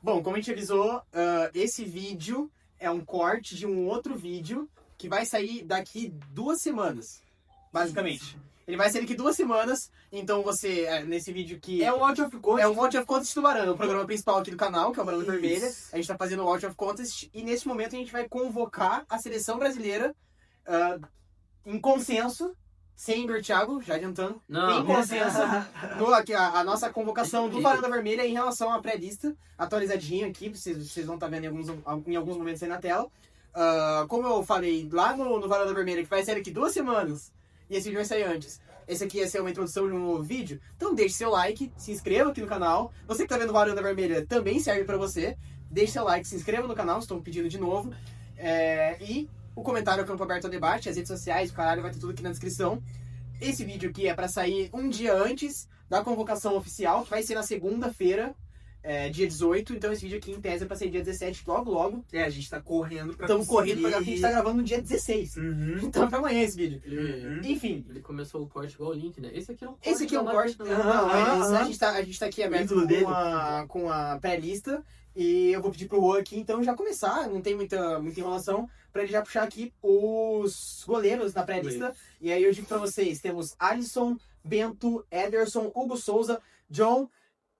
Bom, como a gente avisou, esse vídeo é um corte de um outro vídeo que vai sair daqui 2 semanas, basicamente. Ele vai sair daqui 2 semanas, então você, nesse vídeo aqui... É o Out of Contest. É o Out of Contest Tubarão, o programa principal aqui do canal, que é o Barão Vermelha. A gente tá fazendo o Out of Contest e nesse momento a gente vai convocar a seleção brasileira em consenso, sem Thiago, já adiantando, Não, em consenso, a nossa convocação do Varanda Vermelha em relação à pré-lista, atualizadinha aqui, vocês vão estar vendo em alguns momentos aí na tela. Como eu falei lá no Varanda Vermelha, que vai sair daqui 2 semanas, e esse vídeo vai sair antes. Esse aqui ia ser uma introdução de um novo vídeo, então deixe seu like, se inscreva aqui no canal. Você que tá vendo Varanda Vermelha também serve pra você. Deixe seu like, se inscreva no canal, estou pedindo de novo. E o comentário é o campo aberto ao debate, as redes sociais, o caralho, vai ter tudo aqui na descrição. Esse vídeo aqui é pra sair um dia antes da convocação oficial, que vai ser na segunda-feira, dia 18. Então esse vídeo aqui em tese é pra sair dia 17, logo. a gente tá correndo pra Estamos correndo porque a gente tá gravando no dia 16. Uhum. Então é pra amanhã esse vídeo. Uhum. Enfim. Ele começou o corte igual o Link, né? Esse aqui é um corte. Esse aqui é um corte. A gente tá aqui aberto com a pré-lista. E eu vou pedir pro Juan aqui, então, já começar. Não tem muita enrolação. Pra ele já puxar aqui os goleiros da pré-lista. E aí eu digo pra vocês: temos Alisson, Bento, Ederson, Hugo Souza, John.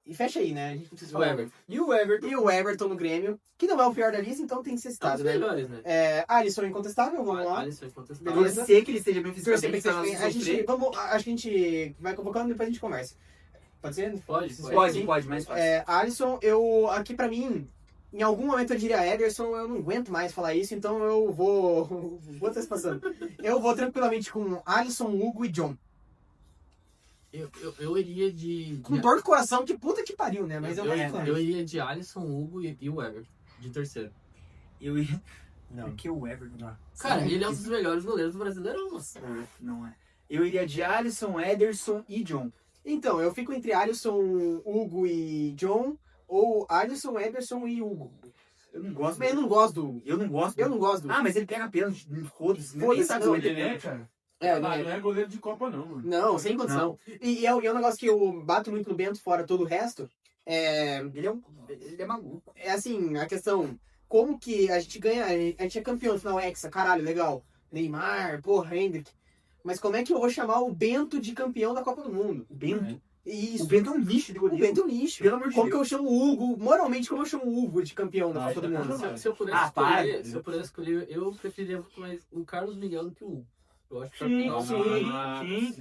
E fecha aí, né? A gente não precisa falar. E o Everton. E o Everton no Grêmio, que não é o pior da lista, então tem que ser citado, né? melhores, né? Alisson incontestável, vamos lá. Alisson incontestável. Beleza. Pode ser que ele esteja bem Torcer fisicamente pra pra que nós seja bem. sofrer. Acho que a gente vai convocando e depois a gente conversa. Pode ser? Pode, mais fácil. Alisson, aqui pra mim, em algum momento eu diria Ederson, eu não aguento mais falar isso, então eu vou estar se passando. Eu vou tranquilamente com Alisson, Hugo e John. Eu iria de... Com dor no coração, que puta que pariu, né? Mas eu iria de Alisson, Hugo e o Everton, de terceiro. Eu ia... Não. Porque o Everton... Não. Cara, ele é um dos melhores goleiros do Brasileirão, moço. Não é. Eu iria de Alisson, Ederson e John. Então, eu fico entre Alisson, Hugo e John, ou Alisson, Ederson e Hugo. Eu não gosto. Eu não gosto do Hugo. Eu não gosto. Eu não gosto do Hugo. Ah, mas ele pega pênalti. Foda-se. Foda-se, Nem sabe não, onde Ele é, cara. Não é goleiro de Copa, não, mano. Não, sem condição. E é um negócio que eu bato muito no Bento, fora todo o resto. Ele é maluco. É assim, a questão, como que a gente ganha, a gente é campeão no final Hexa, caralho, legal. Neymar, porra, Hendrick. Mas como é que eu vou chamar o Bento de campeão da Copa do Mundo? O Bento? Isso. O Bento é um lixo de O goleiro. Bento é um lixo. Pelo amor de Como que Deus. eu chamo o Hugo, moralmente, como eu chamo o Hugo de campeão da Copa do Mundo? Se eu pudesse Ah, para. escolher, se eu pudesse escolher, eu preferiria muito mais o Carlos Miguel do que o Hugo. Eu acho que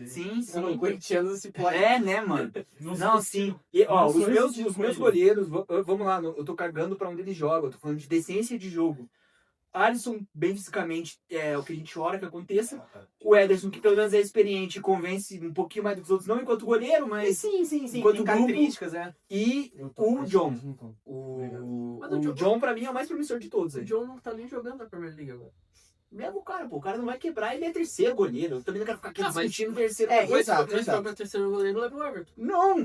Sim, Eu não corintiano se pode. É, né, mano? Não, sim. E, ó, os meus goleiros, vamos lá, eu tô cagando pra onde ele joga, eu tô falando de decência de jogo. Alisson, bem fisicamente, é o que a gente ora que aconteça. O Ederson, que pelo menos é experiente e convence um pouquinho mais do que os outros, não enquanto goleiro, mas... Sim. Enquanto Tem características, E o John. O John, pra mim, é o mais promissor de todos. O Aí. John não tá nem jogando na Premier League agora. Mesmo cara, pô, o cara não vai quebrar, ele é terceiro goleiro. Eu também não quero ficar aqui Ah, mas- discutindo terceiro É, goleiro. exato. Mas se for pra terceiro goleiro, leva o Everton. Não.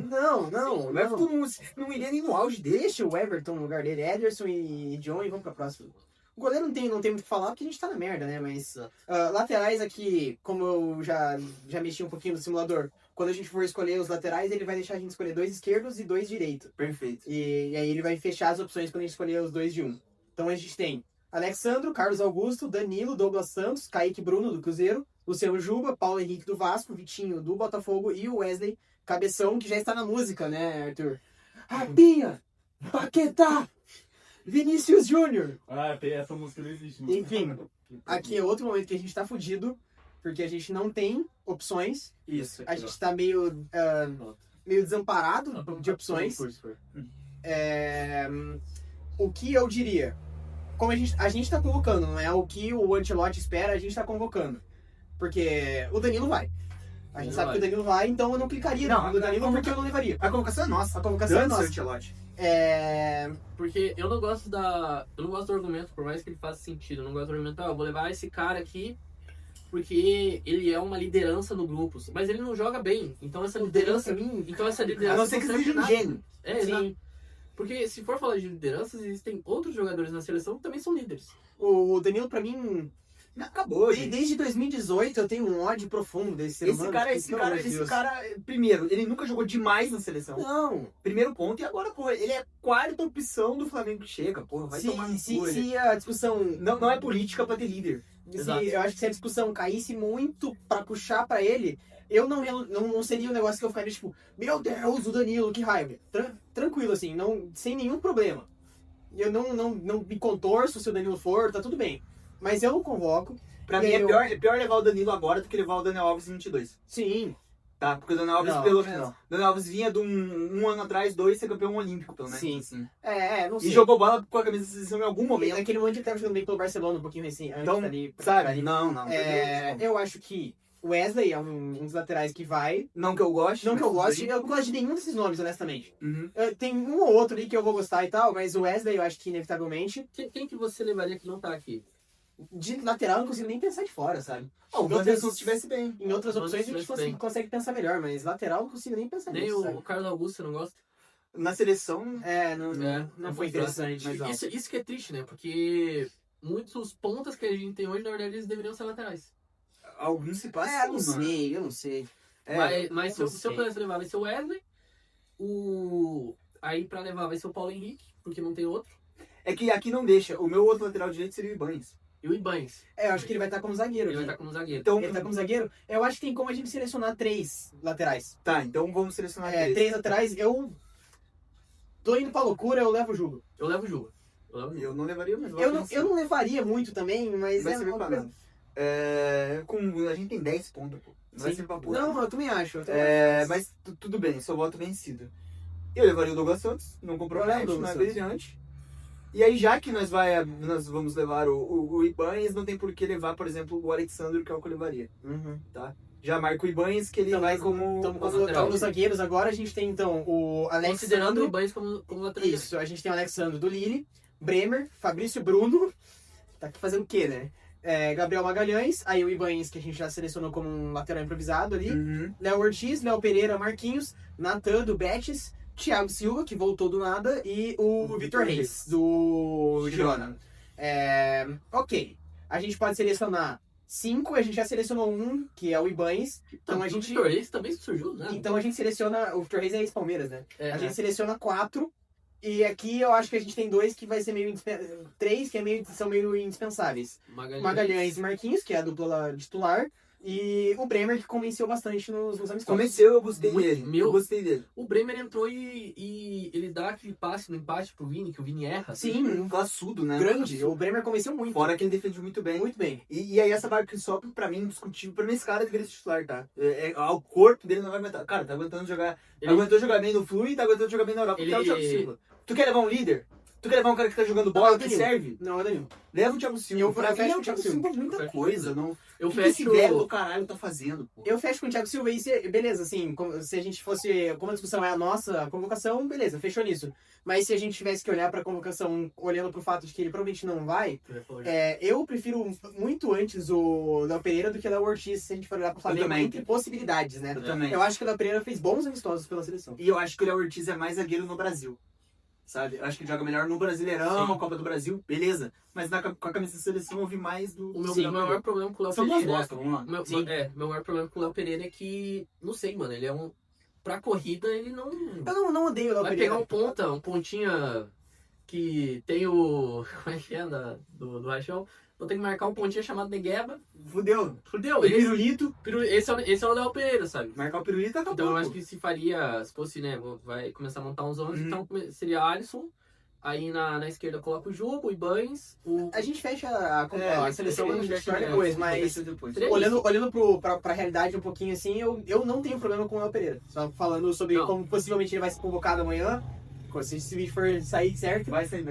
O Everton não iria nem no auge dele. Deixa o Everton no lugar dele, Ederson e John, e vamos pra próxima. O goleiro não tem muito o que falar porque a gente tá na merda, né? Mas laterais aqui, como eu já mexi um pouquinho no simulador, quando a gente for escolher os laterais, ele vai deixar a gente escolher 2 esquerdos e 2 direitos. Perfeito. E aí ele vai fechar as opções quando a gente escolher os 2 de um. Então a gente tem Alexandro, Carlos Augusto, Danilo, Douglas Santos, Kaique Bruno do Cruzeiro, Luciano Juba, Paulo Henrique do Vasco, Vitinho do Botafogo e o Wesley Cabeção, que já está na música, né, Arthur? Rapinha, Paquetá, Vinícius Júnior. Ah, essa música não existe. Enfim, aqui é outro momento que a gente tá fudido, porque a gente não tem opções. Isso. A gente tá meio desamparado de opções. O que eu diria? Como a gente tá convocando, não é o que o Ancelotti espera, a gente tá convocando. Porque o Danilo vai. A gente sabe que o Danilo vai, então eu não clicaria no Danilo porque eu não levaria. A convocação é nossa. A convocação é nossa. Ancelotti. Porque eu não gosto do argumento, por mais que ele faça sentido. Eu não gosto do argumento, eu vou levar esse cara aqui porque ele é uma liderança no grupo. Mas ele não joga bem. Então essa liderança... A não ser que seja um gênio. Exato. Porque se for falar de lideranças, existem outros jogadores na seleção que também são líderes. O Danilo, pra mim, Acabou, gente. Desde 2018 eu tenho um ódio profundo desse ser humano. Esse cara, primeiro, ele nunca jogou demais na seleção. Não. Primeiro ponto, e agora, porra, ele é a quarta opção do Flamengo que chega, porra, vai tomar no cu. Se a discussão... Não é política pra ter líder. Eu acho que se a discussão caísse muito pra puxar pra ele, eu não seria um negócio que eu ficaria tipo, meu Deus, o Danilo, que raiva. Tranquilo, assim, sem nenhum problema. Eu não me contorço se o Danilo for, tá tudo bem. Mas eu não convoco. Pra mim é pior levar o Danilo agora do que levar o Daniel Alves em 22. Sim. Tá? Porque o Daniel Alves, pelo menos. O Daniel Alves vinha de um ano atrás, 2, ser campeão olímpico, pelo menos. Sim. Assim. Não sei. E jogou bola com a camisa da seleção em algum momento. Naquele momento ele tava jogando bem pelo Barcelona, um pouquinho recém. Então, ali, sabe? Não. Eu acho que o Wesley é um dos laterais que vai. Não que eu goste. Eu não gosto de nenhum desses nomes, honestamente. Uhum. Tem um ou outro ali que eu vou gostar e tal, mas o Wesley eu acho que inevitavelmente. Quem que você levaria que não tá aqui? De lateral eu não consigo nem pensar de fora, sabe? O Wanderson se estivesse bem. Em outras opções a gente consegue pensar melhor, mas lateral eu não consigo nem pensar nem nisso. Nem o Carlos Augusto, você não gosta? Na seleção... Não foi interessante. Isso que é triste, né? Porque muitos pontas que a gente tem hoje, na verdade, eles deveriam ser laterais. Alguns se passam. Eu não sei. Mas se eu pudesse levar, vai ser o Wesley. Aí pra levar vai ser o Paulo Henrique, porque não tem outro. É que aqui não deixa. O meu outro lateral direito seria o Ibanez. E o Ibanez. Eu acho que ele vai estar como zagueiro. Então, ele tá como zagueiro. Eu acho que tem como a gente selecionar 3 laterais. Tá, então vamos selecionar 3. 3 laterais. Eu tô indo pra loucura, eu levo o Juba. Eu levo o Juba. Eu não levaria, mas eu não levaria muito também, mas vai servir pra nada. A gente tem 10 pontos, pô. Não vai servir pra porra. Não, eu também acho. Mas tudo bem, seu voto vencido. Eu levaria o Douglas Santos, não compromete, não é brilhante. E aí, já que nós vamos levar o Ibanez, não tem por que levar, por exemplo, o Alexandre, que é o que eu levaria. Uhum. Tá? Já marca o Ibanez, que ele vai como... Então, os zagueiros agora, a gente tem, então, o Alexandre... Considerando o Ibanez como lateral. Isso, a gente tem o Alexandre do Lille, Bremer, Fabrício Bruno, tá aqui fazendo o quê, né? Gabriel Magalhães, aí o Ibanez, que a gente já selecionou como um lateral improvisado ali, Léo Ortiz, Léo Pereira, Marquinhos, Natan do Betis, Thiago Silva, que voltou do nada, e o Vitor Reis, do Girona. Ok. A gente pode selecionar 5, a gente já selecionou 1, que é o Ibanez. Então a gente... O Vitor Reis também surgiu, né? Então a gente seleciona... O Vitor Reis é ex-Palmeiras, né? A gente seleciona 4, e aqui eu acho que a gente tem 2 que vai ser meio... 3 que são meio indispensáveis. Magalhães e Marquinhos, que é a dupla titular. E o Bremer, que convenceu bastante nos amistosos. Convenceu, eu gostei dele. Eu gostei dele. O Bremer entrou e ele dá aquele passe no empate pro Vini, que o Vini erra. Sim, classudo, né? Grande. O Bremer convenceu muito. Fora que ele defendeu muito bem. Muito bem. E aí essa vaga que só pra mim, indiscutível, pra mim esse cara deveria ser titular, tá? O corpo dele não vai aguentar. Cara, tá aguentando jogar. Aguentou jogar bem no Flu e tá aguentando jogar bem na Europa. Porque é o Thiago Silva. Tu quer levar um líder? Tu quer levar um cara que tá jogando bola que serve? Não, Danilo. Leva o Thiago Silva. Pra mim, o Thiago Silva muita coisa. Não... O que esse velho do caralho tá fazendo, pô? Eu fecho com o Thiago Silva e beleza, assim, se a gente fosse, como a discussão é a nossa convocação, beleza, fechou nisso. Mas se a gente tivesse que olhar pra convocação, olhando pro fato de que ele provavelmente não vai, eu prefiro muito antes o Léo Pereira do que o Léo Ortiz, se a gente for olhar pro Flamengo, entre possibilidades, né? Eu também. Eu acho que o Léo Pereira fez bons amistosos pela seleção. E eu acho que o Léo Ortiz é mais zagueiro no Brasil. Sabe? Eu acho que ele joga melhor no Brasileirão, Copa do Brasil, beleza. Mas com a camisa da seleção eu vi mais do... O meu maior problema com o Léo São Pereira... duas bostas, vamos lá. Meu maior problema com o Léo Pereira é que... Não sei, mano, ele é um... Pra corrida, ele não... Eu não odeio o Léo Pereira. Vai pegar um pontinha que tem o... Como é que é? Do Rachão. Vou ter que marcar um pontinho chamado Negueba. Fudeu. Pirulito. Esse é o Léo Pereira, sabe? Marcar o pirulito acabou. Então eu acho que se fosse, né, vai começar a montar uns 11, então seria Alisson. Aí na esquerda coloca o Juba, o Ibanez, A gente fecha a seleção depois, mas Olhando olhando pra realidade um pouquinho assim, eu não tenho problema com o Léo Pereira. Só falando sobre como possivelmente ele vai ser convocado amanhã. Se esse vídeo for sair certo, vai sair. Ele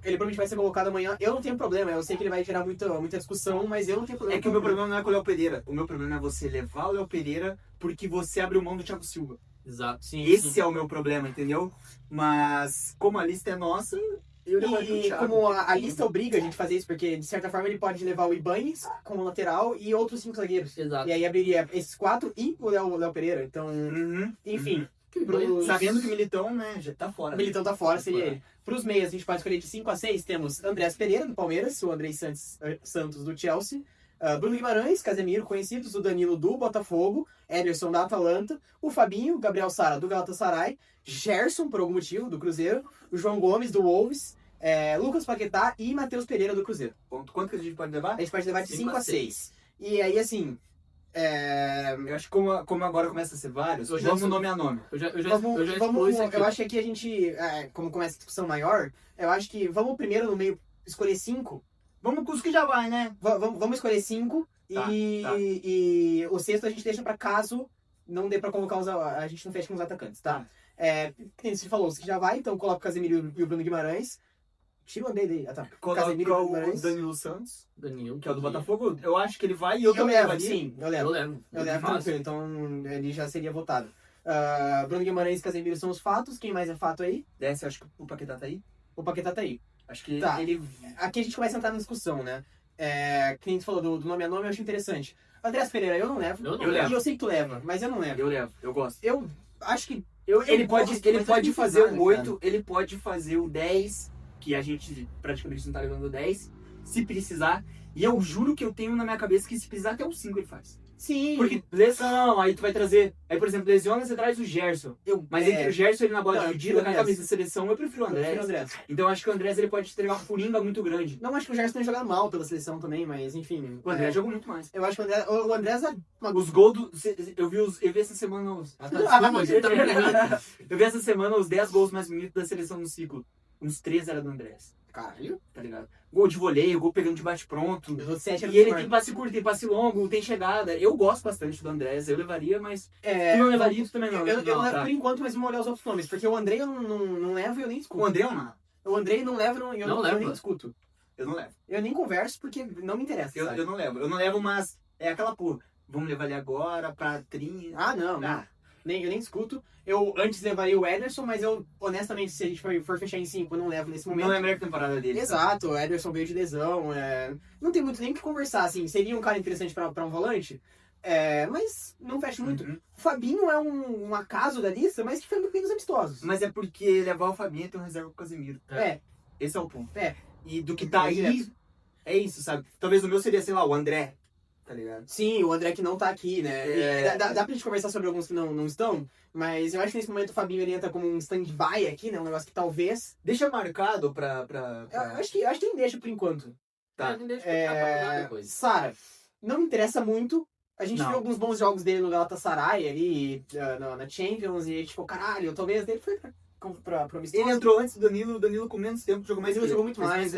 provavelmente vai ser convocado amanhã. Eu não tenho problema, eu sei que ele vai gerar muita discussão, mas eu não tenho problema. É que o meu problema não é com o Léo Pereira. O meu problema é você levar o Léo Pereira porque você abriu mão do Thiago Silva. Exato. Esse é o meu problema, entendeu? Mas como a lista é nossa, eu levaria o Thiago. Como a lista obriga a gente a fazer isso, porque de certa forma ele pode levar o Ibanez como lateral e outros 5 zagueiros. Exato. E aí abriria esses 4 e o Léo Pereira. Então, enfim. Sabendo que o Militão, né, já tá fora. O Militão tá fora, seria ele. Pros meias, a gente pode escolher de 5 a 6. Temos Andrés Pereira, do Palmeiras, o Andrés Santos, do Chelsea, Bruno Guimarães, Casemiro, conhecidos, o Danilo, do Botafogo, Ederson, da Atalanta, o Fabinho, Gabriel Sara, do Galatasaray, Gerson, por algum motivo, do Cruzeiro, o João Gomes, do Wolves, Lucas Paquetá e Matheus Pereira, do Cruzeiro. Quanto que a gente pode levar? A gente pode levar de 5 a 6. E aí, assim... Eu acho que como agora começa a ser vários, vamos nome a nome. Eu acho que aqui a gente, como começa a discussão maior, eu acho que vamos primeiro no meio escolher 5. Vamos com os que já vai, né? Vamos escolher 5 e o sexto a gente deixa pra caso não dê pra convocar a gente não fecha com os atacantes, tá? Quem você falou, os que já vai, então coloca o Casemiro e o Bruno Guimarães. Tira o Andrei daí. Tá. Casemiro e o Danilo Santos, que é o do Botafogo. Eu acho que ele vai e eu também levaria. Sim, eu levo tranquilo, então ele já seria votado. Bruno Guimarães e Casemiro são os fatos. Quem mais é fato aí? Desce, acho que o Paquetá tá aí. O Paquetá tá aí. Acho que ele... Aqui a gente começa a entrar na discussão, né? Quem a gente falou do nome a nome, eu acho interessante. Andrés Pereira, eu não levo. Eu levo. E eu sei que tu leva, mas eu não levo. Eu levo, eu gosto. Eu acho que... Ele pode fazer o 8, ele pode fazer o 10... que a gente praticamente não tá levando o 10, se precisar. E eu juro que eu tenho na minha cabeça que se precisar até o 5 ele faz. Sim. Porque lesão, aí tu vai trazer... Aí, por exemplo, lesiona, você traz o Gerson. Mas entre o Gerson e ele na bola dividida, na camisa de seleção, eu prefiro o Andrés. Então eu acho que o Andrés ele pode ter uma furinga muito grande. Não acho que o Gerson tenha jogado mal pela seleção também, mas enfim. O Andrés jogou muito mais. Eu acho que o Andrés Os gols do... Eu vi essa semana os... Eu vi essa semana os 10 gols mais bonitos da seleção no ciclo. Uns 3 era do Andrés. Caralho. Tá ligado? Gol de voleio, gol pegando de bate-pronto. E ele tem passe curto, tem passe longo, tem chegada. Eu gosto bastante do Andrés, eu levaria, mas... Tu não levaria isso também não? Eu levo por enquanto, mas vamos olhar os outros nomes. Porque o Andrei eu não levo e eu nem escuto. O Andrei é uma... O Andrei não leva e eu nem escuto. Eu não levo. Eu nem converso porque não me interessa, Eu não levo. Eu não levo, mas é aquela porra. Vamos levar ele agora pra trinha. Não. Eu nem escuto. Eu antes levaria o Ederson, mas eu, honestamente, se a gente for fechar em 5, eu não levo nesse momento. Não é a melhor temporada dele. Exato, o Ederson veio de lesão. Não tem muito nem o que conversar, assim. Seria um cara interessante pra um volante, mas não fecha muito. Uhum. O Fabinho é um acaso da lista, mas que foi muito bem nos amistosos. Mas é porque levar o Fabinho tem um reserva com o Casemiro. Esse é o ponto. E do que tá aí, é isso, sabe? Talvez o meu seria, sei lá, o André. Tá ligado? Sim, o André que não tá aqui, né? Dá pra gente conversar sobre alguns que não estão, mas eu acho que nesse momento o Fabinho ele entra como um stand-by aqui, né? Um negócio que talvez... Deixa marcado pra... Eu acho que nem deixa por enquanto. Tá. Depois. Sara, não me interessa muito. A gente viu alguns bons jogos dele no Galatasaray ali, na Champions, e a gente ficou, caralho, talvez dele foi pra amistoso. Ele entrou antes do Danilo, o Danilo com menos tempo jogou mais. Mas ele jogou muito mais,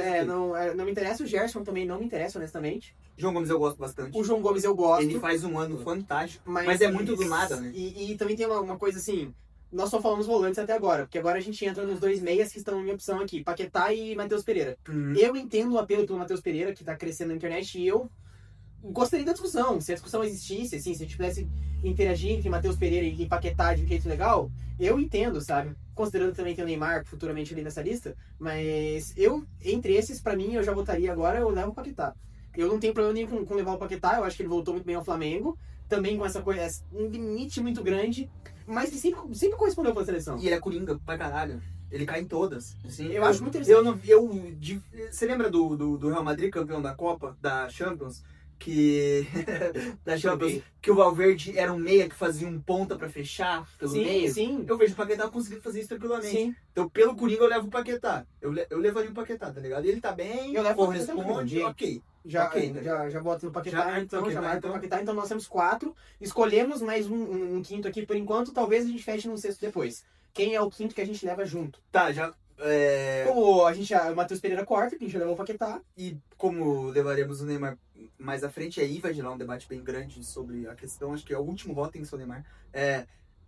não me interessa. O Gerson também não me interessa, honestamente. João Gomes eu gosto bastante. O João Gomes eu gosto. Ele faz um ano fantástico, mas é muito do nada, né? E também tem uma coisa assim, nós só falamos volantes até agora, porque agora a gente entra nos 2 meias que estão em minha opção aqui, Paquetá e Matheus Pereira. Eu entendo o apelo pelo Matheus Pereira, que tá crescendo na internet, e eu gostaria da discussão. Se a discussão existisse, assim, se a gente pudesse interagir entre Matheus Pereira e Paquetá de um jeito legal, eu entendo, sabe? Considerando também que o Neymar futuramente ali nessa lista, mas entre esses, pra mim, eu já votaria agora, eu levo o Paquetá. Eu não tenho problema nenhum com levar o Paquetá, eu acho que ele voltou muito bem ao Flamengo, também com essa coisa, um limite muito grande, mas que sempre correspondeu pra seleção. E ele é coringa pra caralho. Ele cai em todas. Assim, eu acho muito interessante. Você lembra do Real Madrid, campeão da Copa, da Champions? Que o Valverde era um meia que fazia um ponta pra fechar pelo meio. Sim. Eu vejo o Paquetá conseguindo fazer isso tranquilamente. Sim. Então, pelo Coringa, eu levo o Paquetá. Eu levaria o Paquetá, tá ligado? Ele tá bem, eu levo corresponde, ok. Já boto no Paquetá, já marco no Paquetá. Então nós temos 4. Escolhemos mais um quinto aqui por enquanto. Talvez a gente feche num sexto depois. Quem é o quinto que a gente leva junto? Tá, já... Como o Matheus Pereira corta, que a gente já levou o Paquetá. E como levaremos o Neymar mais à frente, aí vai gerar um debate bem grande sobre a questão. Acho que é o último voto tem que ser o Neymar.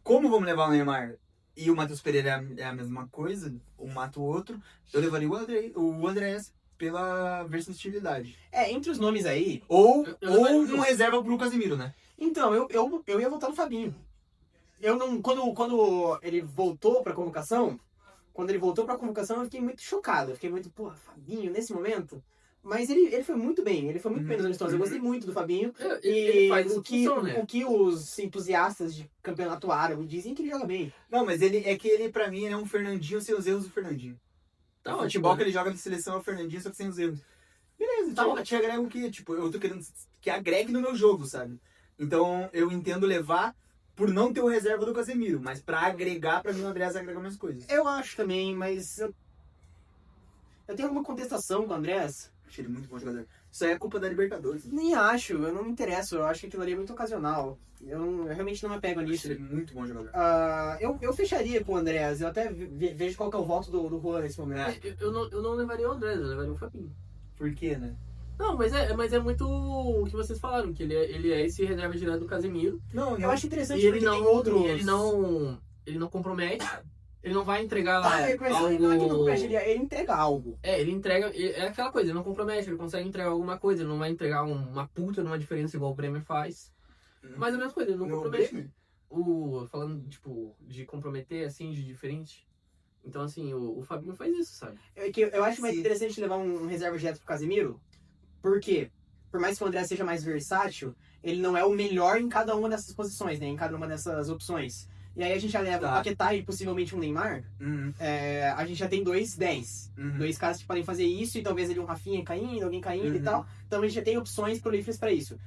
Como vamos levar o Neymar e o Matheus Pereira é a mesma coisa, um mata o outro, eu levaria o Andrés pela versatilidade. Entre os nomes aí... Ou um reserva pro Casemiro, né? Então, eu ia votar no Fabinho. Eu não... Quando ele voltou pra convocação... eu fiquei muito chocado. Eu fiquei muito, Fabinho, nesse momento? Mas ele foi muito bem, ele foi muito bem nos amistosos. Eu gostei muito do Fabinho. Ele faz o que, função, né? o que os entusiastas de campeonato árabe dizem que ele joga bem. Não, mas ele pra mim, é um Fernandinho sem os erros do Fernandinho. Tá O ótimo, futebol né? que ele joga na seleção é o Fernandinho, só que sem os erros. Beleza, Tá te agrega o quê? Tipo, eu tô querendo que agregue no meu jogo, sabe? Então, eu entendo levar por não ter o reserva do Casemiro, mas pra agregar, pra mim o Andrés agrega mais coisas. Eu acho também, mas eu tenho alguma contestação com o Andrés. Achei ele muito bom jogador. Isso aí é culpa da Libertadores. Nem acho, eu não me interesso. Eu acho que aquilo ali é muito ocasional. Eu realmente não me apego nisso. Achei ele muito bom jogador. Eu fecharia com o Andrés. Eu até vejo qual que é o voto do Juan nesse momento. Eu não levaria o André, eu levaria o Fabinho. Por quê, né? Não, mas é muito o que vocês falaram, que ele é esse reserva direto do Casemiro. Não, Eu acho interessante E ele porque tem não, outros... ele não compromete, ele não vai entregar lá Não é que não compromete, ele entrega algo. ele entrega, é aquela coisa, ele não compromete, ele consegue entregar alguma coisa, ele não vai entregar uma puta numa diferença igual o Bremer faz. Mas a mesma coisa, ele não compromete. Falando, tipo, de comprometer, assim, de diferente. Então, assim, o Fabinho faz isso, sabe? Eu acho mais interessante levar um reserva direto pro Casemiro, porque, por mais que o André seja mais versátil, ele não é o melhor em cada uma dessas posições, né? Em cada uma dessas opções. E aí a gente já leva o Paquetá e possivelmente um Neymar. A gente já tem 10. Dois caras que podem fazer isso, e talvez ali um Rafinha caindo, alguém caindo e tal. Então a gente já tem opções prolíferas para isso.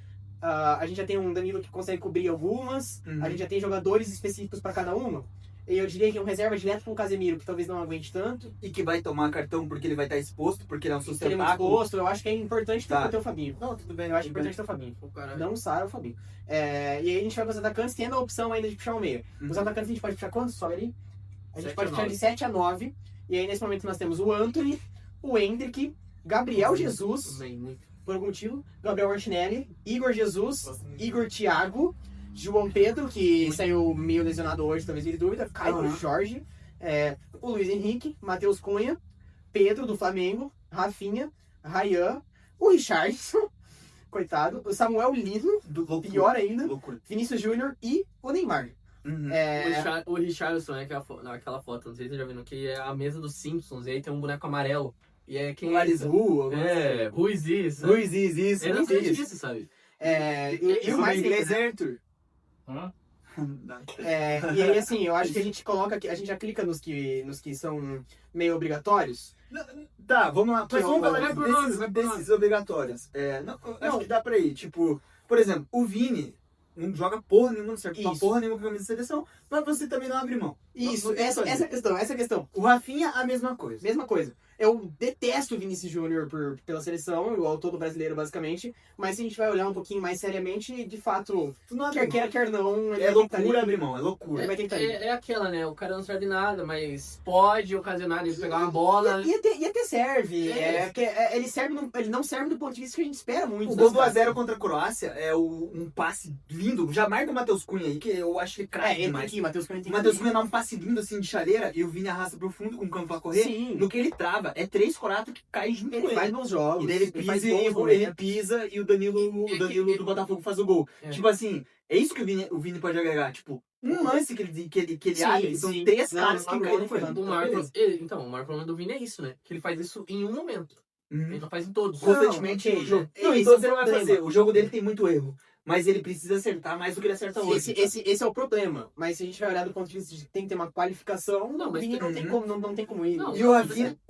A gente já tem um Danilo que consegue cobrir algumas. A gente já tem jogadores específicos para cada uma. E eu diria que um reserva direto com o Casemiro, que talvez não aguente tanto. E que vai tomar cartão porque ele vai estar exposto, porque ele é um Ele é muito sustentáculo. exposto, eu acho que é importante Tá. ter o Fabinho. Não, tudo bem, eu acho importante ter o Fabinho. O cara... Não o Sara, o Fabinho. E aí a gente vai para os atacantes, tendo a opção ainda de puxar o meio. Os atacantes a gente pode puxar quantos? Sobe ali? A gente 7 pode a puxar 9. de 7 a 9. E aí nesse momento nós temos o Anthony, o Hendrick, Gabriel Jesus, Também, muito. por algum motivo, Gabriel Martinelli, Igor Jesus, Igor Thiago, João Pedro, que saiu meio lesionado hoje, talvez vire dúvida, Caio Jorge, o Luiz Henrique, Matheus Cunha, Pedro do Flamengo, Rafinha, Ryan, o Richardson, coitado, o Samuel Lino, pior ainda, Loucura. Vinícius Júnior e o Neymar. O Richardson é aquela foto, não sei se vocês já viram, que é a mesa dos Simpsons, e aí tem um boneco amarelo. E é quem Larizru, Ruiz isso. isso. É exatamente isso, sabe? E o mais inglês é Arthur. Hã? E aí, assim, eu acho que a gente coloca aqui, a gente já clica nos que são meio obrigatórios. Tá, vamos lá. Mas vamos vai falar por nós, vai por desses obrigatórios. Acho que dá pra ir. Tipo, por exemplo, o Vini não joga porra nenhuma, não serve pra Isso. porra nenhuma com a camisa de seleção, mas você também não abre mão. Isso, Não tem essa fazer. é a questão. O Rafinha, a mesma coisa. Mesma coisa. Eu detesto o Vinícius Júnior pela seleção, igual todo brasileiro, basicamente. Mas se a gente vai olhar um pouquinho mais seriamente, de fato, Tu não abre quer mão. queira, quer não, ele É vai ter que tá loucura ali. abrir mão, é loucura. Ele vai ter que estar ali. É aquela, né? O cara não serve nada, mas pode ocasionar ele pegar uma bola. E até serve. É. Ele não serve do ponto de vista que a gente espera muito. O das gol do caras. 1x0 contra a Croácia é um passe lindo. Já marca o Matheus Cunha aí, que eu acho que craque Entra demais. aqui, Matheus Cunha O tem que Matheus ir. Cunha dá um passe lindo assim de chaleira e o Vini arrasta pro fundo com o campo pra correr. Sim. No que ele trava, é 3 coratos que cai junto com Ele ele. faz bons jogos. E daí ele faz pisa, bons ele momentos. pisa e o Danilo do Botafogo faz o gol. É. Tipo assim, é isso que o Vini pode agregar. Tipo, um lance que ele Sim, abre, são sim. 3 Não, caras não que abre caem mão, no canto. Fernando. O maior problema do Vini é isso, né? Que ele faz isso em um momento. Ele não faz em todos. Constantemente Não, no jogo. ok, Não, esse então é o você não vai problema. fazer. O jogo dele tem muito erro. Mas ele precisa acertar mais do que ele acerta hoje. Esse é o problema. Mas se a gente vai olhar do ponto de vista de que tem que ter uma qualificação, Não, o mas Vini não tem como, não tem como ir. Não, E o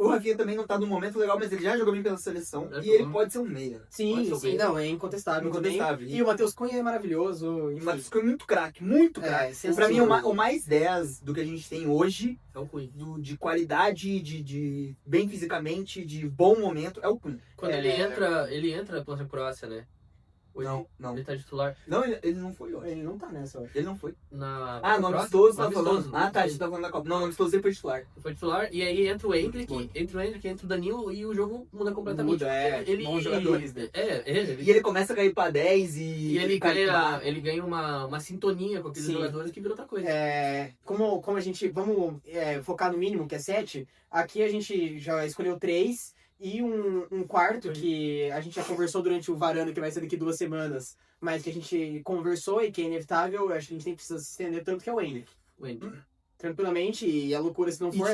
Rafinha também não tá no momento legal, mas ele já jogou bem pela seleção. É E ele bom. pode ser um meia. Sim, Pode ser. não, é incontestável. Incontestável. também. E o Matheus Cunha é maravilhoso. O Enfim. Matheus ficou muito craque, muito craque. Pra mim, sensacional. o mais 10 do que a gente tem hoje, É o Cunha. de qualidade, de bem fisicamente, de bom momento, é o Cunha. Quando ele entra contra a Croácia, né? Hoje Não. ele tá titular Não, ele não foi hoje. Ele não tá nessa, eu acho. Ele não foi. na. Ah, no Croácia? amistoso, No tá falando. amistoso. Ah, tá, a gente tá falando da Copa. Não, no amistoso ele foi titular. Foi titular, e aí entra o Foi. Hendrick, entra o Danilo e o jogo muda completamente. Muda, bons jogadores, né? E ele começa a cair pra 10 E ele ganha uma sintonia com aqueles Sim. jogadores que vira outra coisa. Como a gente. Vamos focar no mínimo, que é 7. Aqui a gente já escolheu 3 e um quarto que a gente já conversou durante o Varano, que vai ser daqui 2 semanas, mas que a gente conversou e que é inevitável, acho que a gente nem precisa se estender tanto, que é o Hendrick. O Hendrick. tranquilamente, e a loucura se não for...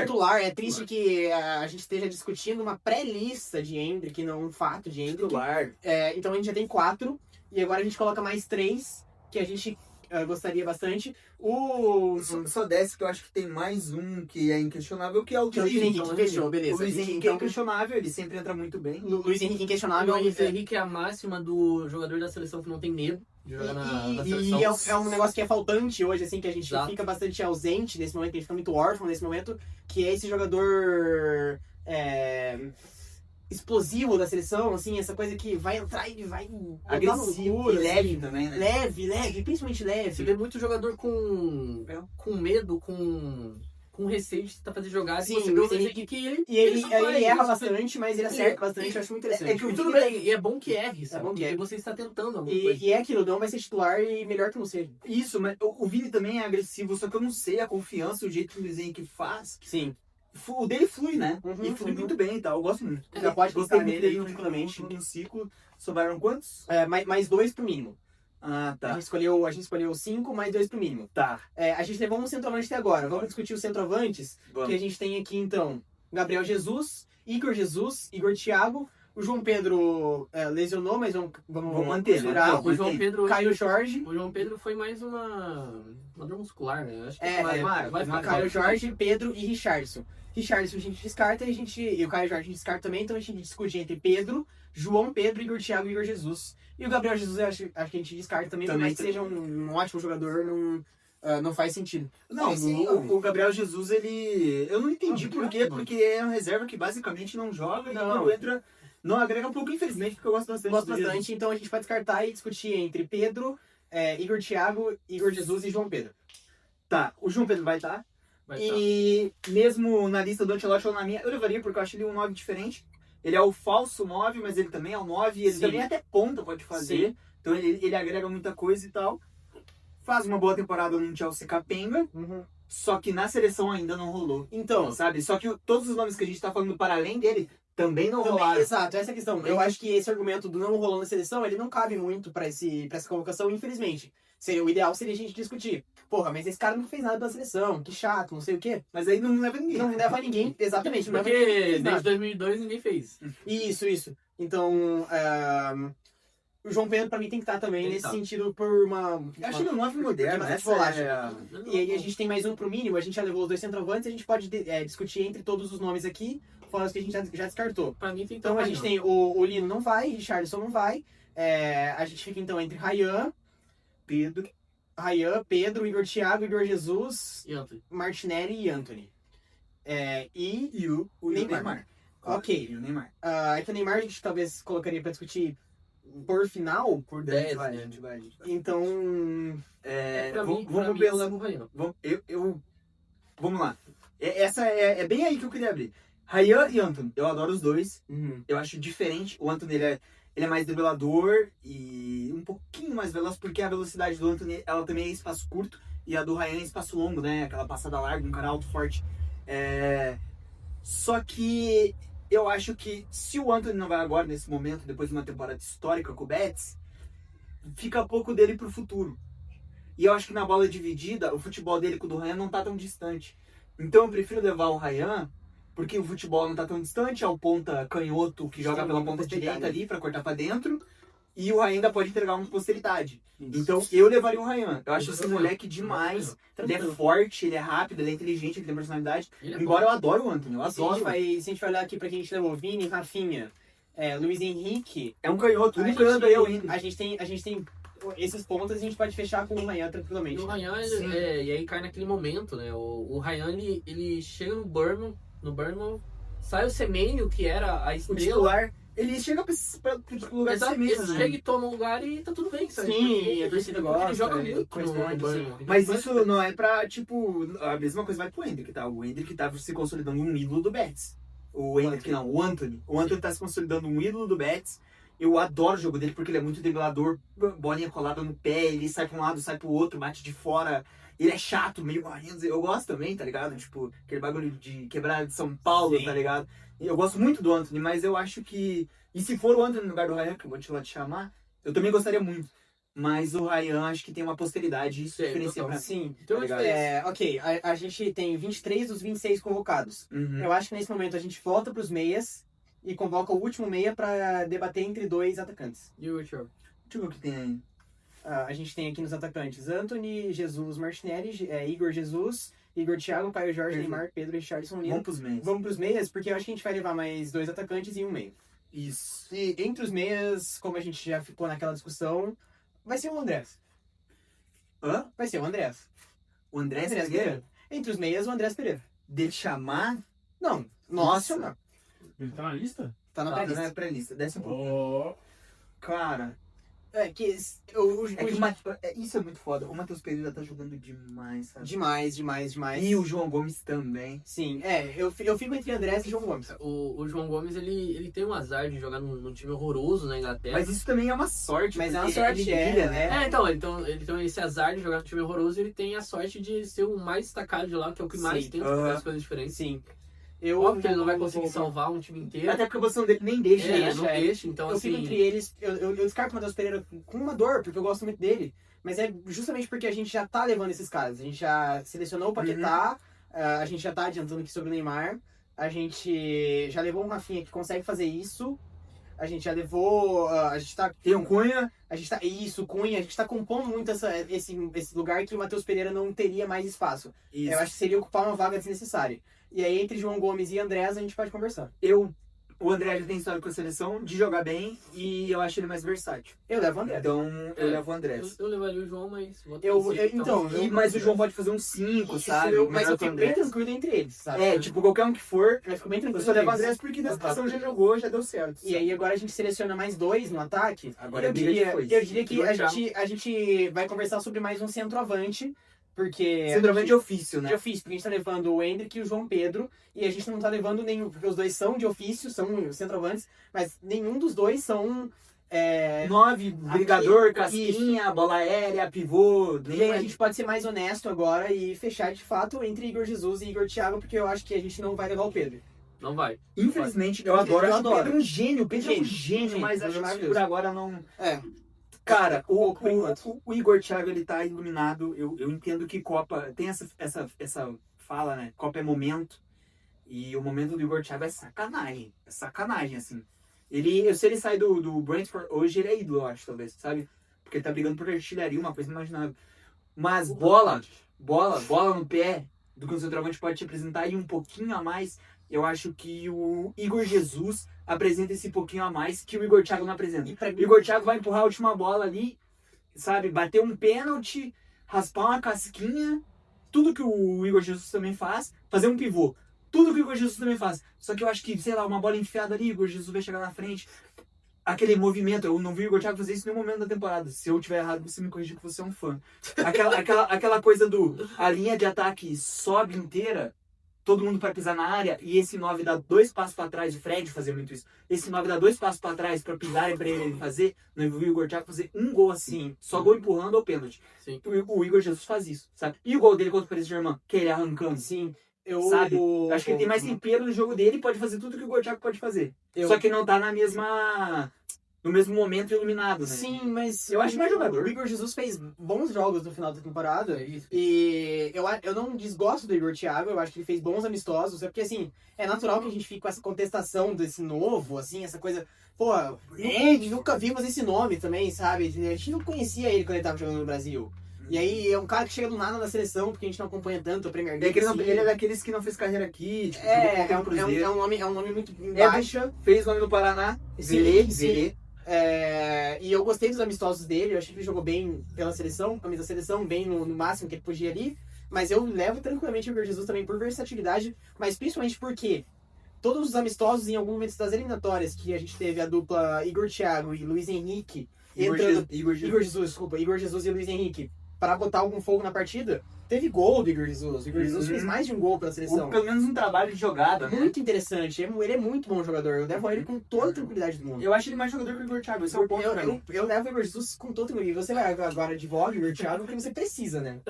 Titular. É triste que a gente esteja discutindo uma pré-lista de Endrick, não um fato de Endrick. Titular. Então a gente já tem 4, e agora a gente coloca mais 3, que a gente gostaria bastante. Só desce que eu acho que tem mais um que é inquestionável, que é o Luiz Henrique, que fechou, beleza. O Luiz Henrique é inquestionável, ele sempre entra muito bem. Luiz Henrique inquestionável. O Luiz Henrique é a máxima do jogador da seleção que não tem medo de jogar na seleção. E é um negócio que é faltante hoje, assim, que a gente Exato. fica bastante ausente nesse momento, que a gente fica muito órfão nesse momento, que é esse jogador explosivo da seleção, assim, essa coisa que vai entrar e vai agressivo e leve também, né? Leve, principalmente leve. Você vê muito jogador com medo, com receio de tentar fazer jogada. Sim, você vê o Luiz Henrique que ele erra bastante, mas ele acerta bastante, eu acho muito interessante. E tudo bem, e é bom que erre, sabe? É bom que erre. Você está tentando alguma coisa. E é aquilo, não vai ser titular e melhor que não seja. Isso, mas o Vini também é agressivo, só que eu não sei a confiança, o jeito que o Luiz Henrique faz. Sim. O dele flui, né? E flui muito bem e tal, eu gosto muito. Já pode gostar gostar dele dele, aí tranquilamente. no ciclo. Sobraram quantos? Mais 2 pro mínimo. Ah, tá. A gente escolheu 5, mais 2 pro mínimo. Tá. A gente levou um centroavante até agora. Vamos discutir os centroavantes. Vamos. Que a gente tem aqui, então, Gabriel Jesus, Igor Thiago. O João Pedro lesionou, mas vamos manter, né? segurar. O João Pedro... Caio Jorge. O João Pedro foi mais uma dor muscular, né? Acho que vai ficar Caio Jorge, Pedro e Richarlison. Richarlison a gente descarta e o Caio Jorge a gente descarta também, então a gente discute entre Pedro, João Pedro, Igor Thiago e Igor Jesus. E o Gabriel Jesus acho que a gente descarta também, por mais que seja um ótimo jogador, não faz sentido. Não, o Gabriel Jesus, eu não entendi por quê, porque é uma reserva que basicamente não joga e quando entra, não agrega um pouco, infelizmente, porque eu gosto bastante. Então a gente vai descartar e discutir entre Pedro, Igor Thiago, Igor Jesus e João Pedro. Tá, o João Pedro vai estar. E mesmo na lista do Ancelotti ou na minha, eu levaria porque eu acho ele um 9 diferente. Ele é o falso 9, mas ele também é o 9. Ele também até ponta pode fazer. Sim. Então ele agrega muita coisa e tal. Faz uma boa temporada no Chelsea capenga. Só que na seleção ainda não rolou. Então, sabe? Só que todos os nomes que a gente tá falando para além dele também não rolaram. Exato, essa é a questão. Eu acho que esse argumento do não rolou na seleção, ele não cabe muito pra essa convocação, infelizmente. O ideal seria a gente discutir. Porra, mas esse cara não fez nada pela seleção, que chato, não sei o quê. Mas aí não leva ninguém. Não leva ninguém, exatamente. Porque desde 2002 ninguém fez. Isso. Então, o João Pedro pra mim tem que estar também nesse sentido por uma... Eu acho ele um 9 moderno, né? E aí a gente tem mais um pro mínimo, a gente já levou os 2 centroavantes, a gente pode discutir entre todos os nomes aqui, fora os que a gente já descartou. Pra mim tem que então a gente tem o Lino não vai, Richarlison não vai, a gente fica então entre Ryan, Pedro, Igor Thiago, Igor Jesus, Martinelli e Antony. E o Neymar. Ok. E o Neymar. É que o Neymar a gente talvez colocaria pra discutir por final. Por 10, vai. Então... vamos ver o Ryan. Vamos lá. Essa é bem aí que eu queria abrir. Ryan e Antony. Eu adoro os dois. Eu acho diferente. O Antony, ele é mais driblador e um pouquinho mais veloz, porque a velocidade do Antony, ela também é espaço curto, e a do Ryan é espaço longo, né? Aquela passada larga, um cara alto, forte. Só que eu acho que se o Antony não vai agora, nesse momento, depois de uma temporada histórica com o Betis, fica pouco dele pro futuro. E eu acho que na bola dividida, o futebol dele com o do Ryan não tá tão distante. Então eu prefiro levar o Ryan, porque o futebol não tá tão distante, é o ponta canhoto que joga pela ponta direita ali pra cortar pra dentro, e o Ryan ainda pode entregar uma posteridade. Então eu levaria o Ryan. Eu acho esse moleque demais. Ele é forte, ele é rápido, ele é inteligente, ele tem personalidade. Embora eu adoro o Antony, eu adoro. Se a gente vai olhar aqui pra quem a gente levou, Vini, Rafinha, Luiz Henrique... É um canhoto, um canhoto aí eu ainda. A gente tem esses pontos, a gente pode fechar com o Ryan tranquilamente. E o Ryan, e aí cai naquele momento, né? O Ryan, ele chega no Bournemouth, sai o Semenyo, que era a estrela. O titular, ele chega pro lugar de Semenyo, ele chega e toma um lugar e tá tudo bem, sabe? Sim, a torcida gosta. Ele joga muito no Bournemouth. Mas isso não é pra, tipo, a mesma coisa vai pro Endrick, tá? O Endrick tá se consolidando um ídolo do Betis. O Endrick não, o Antony. O Antony tá se consolidando um ídolo do Betis. Eu adoro o jogo dele porque ele é muito driblador, bolinha colada no pé, ele sai pra um lado, sai pro outro, bate de fora. Ele é chato, meio marrento. Eu gosto também, tá ligado? Tipo, aquele bagulho de quebrar de São Paulo, tá ligado? Eu gosto muito do Antony, mas eu acho que... E se for o Antony no lugar do Ryan, que eu vou te chamar, eu também gostaria muito. Mas o Ryan acho que tem uma posteridade, isso diferencia pra mim. Sim. Então, Tá ligado? Ok, a gente tem 23 dos 26 convocados. Uhum. Eu acho que nesse momento a gente volta pros meias e convoca o último meia pra debater entre dois atacantes. E o Thiago? Deixa eu ver o que tem aí. A gente tem aqui nos atacantes Anthony, Jesus, Martinelli, Igor Jesus, Igor Thiago, Caio Jorge, Perfeito. Neymar, Pedro, Richarlison, Lino. Vamos pros meios. Vamos pros meias, porque eu acho que a gente vai levar mais 2 atacantes e um meio. Isso. E entre os meias, como a gente já ficou naquela discussão, vai ser o Andrés. Hã? Vai ser o Andrés. O André Andrés Pereira? Entre os meias, o Andrés Pereira. Dele chamar? Não, Nossa. não. Ele tá na lista? Tá na Tá pré-lista. na pré-lista. Desce um pouco. Ó. Cara, É que isso é muito foda. O Matheus Pereira tá jogando demais, sabe? demais. E o João Gomes também. Sim, eu fico entre Andrés e João Gomes. O João Gomes, ele tem um azar de jogar num time horroroso na Inglaterra. Mas isso também é uma sorte. Mas é uma porque sorte, ele brilha, né? Então, ele tem esse azar de jogar num time horroroso, ele tem a sorte de ser o mais destacado de lá, que é o que mais Sim. tenta fazer as coisas diferentes. Sim. Óbvio que ele não vai conseguir salvar um time inteiro. Até porque a posição dele nem deixa, né? Não deixa, então Eu assim... fico entre eles, eu descarto o Matheus Pereira com uma dor, porque eu gosto muito dele. Mas é justamente porque a gente já tá levando esses caras. A gente já selecionou o Paquetá, a gente já tá adiantando aqui sobre o Neymar. A gente já levou um Rafinha que consegue fazer isso. A gente já levou. A gente tá. Tem um Cunha. A gente tá. Isso, Cunha. A gente tá compondo muito esse lugar que o Matheus Pereira não teria mais espaço. Isso. Eu acho que seria ocupar uma vaga desnecessária. E aí, entre João Gomes e Andrés, a gente pode conversar. O André já tem história com a seleção de jogar bem e eu acho ele mais versátil. Eu levo o Andrés. Então eu levo o André. Eu levaria o João, mas... Mas o João pode fazer uns 5, sabe? Mas eu fico bem tranquilo entre eles, sabe? Tipo, qualquer um que for. Eu fico bem tranquilo Eu só levo o entre André eles. porque da situação já jogou, já deu certo. E aí agora a gente seleciona mais 2 no ataque. Agora eu é briga de diria, foice. eu diria que Thiago. a gente vai conversar sobre mais um centroavante, porque... Centroavante de ofício, né? de ofício, porque a gente tá levando o Hendrick e o João Pedro, e a gente não tá levando nenhum, porque os dois são de ofício, são centroavantes, mas nenhum dos dois são... 9, brigador, Aqui, casquinha, bola aérea, pivô. E aí a gente pode ser mais honesto agora e fechar de fato entre Igor Jesus e Igor Thiago, porque eu acho que a gente não vai levar o Pedro. Não vai. Infelizmente, eu adoro. Eu Acho que o adoro. Pedro é um gênio. O Pedro é um Gênio, gênio, mas Pedro é acho que maravilhoso. por agora não... Cara, Cara, o Igor Thiago, ele tá iluminado. Eu entendo que Copa... Tem essa fala, né? Copa é momento. E o momento do Igor Thiago é sacanagem. É sacanagem, assim. Se ele sai do Brentford hoje, ele é ídolo, eu acho, talvez, sabe? Porque ele tá brigando por artilharia, uma coisa inimaginável. Mas bola no pé do que o centroavante pode te apresentar e um pouquinho a mais, eu acho que o Igor Jesus apresenta esse pouquinho a mais que o Igor Thiago não apresenta. E pra O mim, Igor Thiago vai empurrar a última bola ali, sabe? Bater um pênalti, raspar uma casquinha, tudo que o Igor Jesus também faz, fazer um pivô. Tudo que o Igor Jesus também faz. Só que eu acho que, sei lá, uma bola enfiada ali, o Igor Jesus vai chegar na frente. Aquele movimento, eu não vi o Igor Thiago fazer isso em nenhum momento da temporada. Se eu tiver errado, você me corrige que você é um fã. Aquela coisa a linha de ataque sobe inteira, todo mundo vai pisar na área, e esse 9 dá 2 passos pra trás, o Fred fazia muito isso. Esse 9 dá 2 passos pra trás pra pisarem pra ele fazer, não vi o Igor Thiago fazer um gol assim, só gol empurrando ou pênalti. Sim. O Igor Jesus faz isso, sabe? E o gol dele contra o Paris Saint-Germain, que ele arrancando. sim, Sabe? Eu acho que ele tem mais tempero no jogo dele e pode fazer tudo que o Igor Thiago pode fazer. Só que não tá no mesmo momento iluminado, né? Sim, mas Eu acho mais jogador. O Igor Jesus fez bons jogos no final da temporada. É isso. E eu não desgosto do Igor Thiago, eu acho que ele fez bons amistosos. É porque, assim, é natural que a gente fique com essa contestação desse novo, assim, essa coisa... Pô, nunca vimos esse nome também, sabe? A gente não conhecia ele quando ele tava jogando no Brasil. E aí é um cara que chega do nada na seleção, porque a gente não acompanha tanto a Premier League. Ele é daqueles que não fez carreira aqui, tipo, é um nome muito baixa. Fez nome no Paraná. Sim. Zerê. E eu gostei dos amistosos dele, eu achei que ele jogou bem pela seleção, camisa da seleção, bem no máximo que ele podia ali. Mas eu levo tranquilamente o Igor Jesus também por versatilidade, mas principalmente porque todos os amistosos, em algum momento das eliminatórias, que a gente teve a dupla Igor Thiago e Luiz Henrique, Igor Jesus e Luiz Henrique, para botar algum fogo na partida, teve gol do Igor Jesus. O Igor Jesus fez mais de um gol pela seleção. Pelo menos um trabalho de jogada, né? Muito interessante. Ele é muito bom jogador. Eu levo ele com toda a tranquilidade do mundo. Eu acho ele mais jogador que o Igor Thiago. Esse é o ponto pra mim. Eu levo o Igor Jesus com todo o tranquilidade. Você vai agora de voga, Igor Thiago, porque você precisa, né?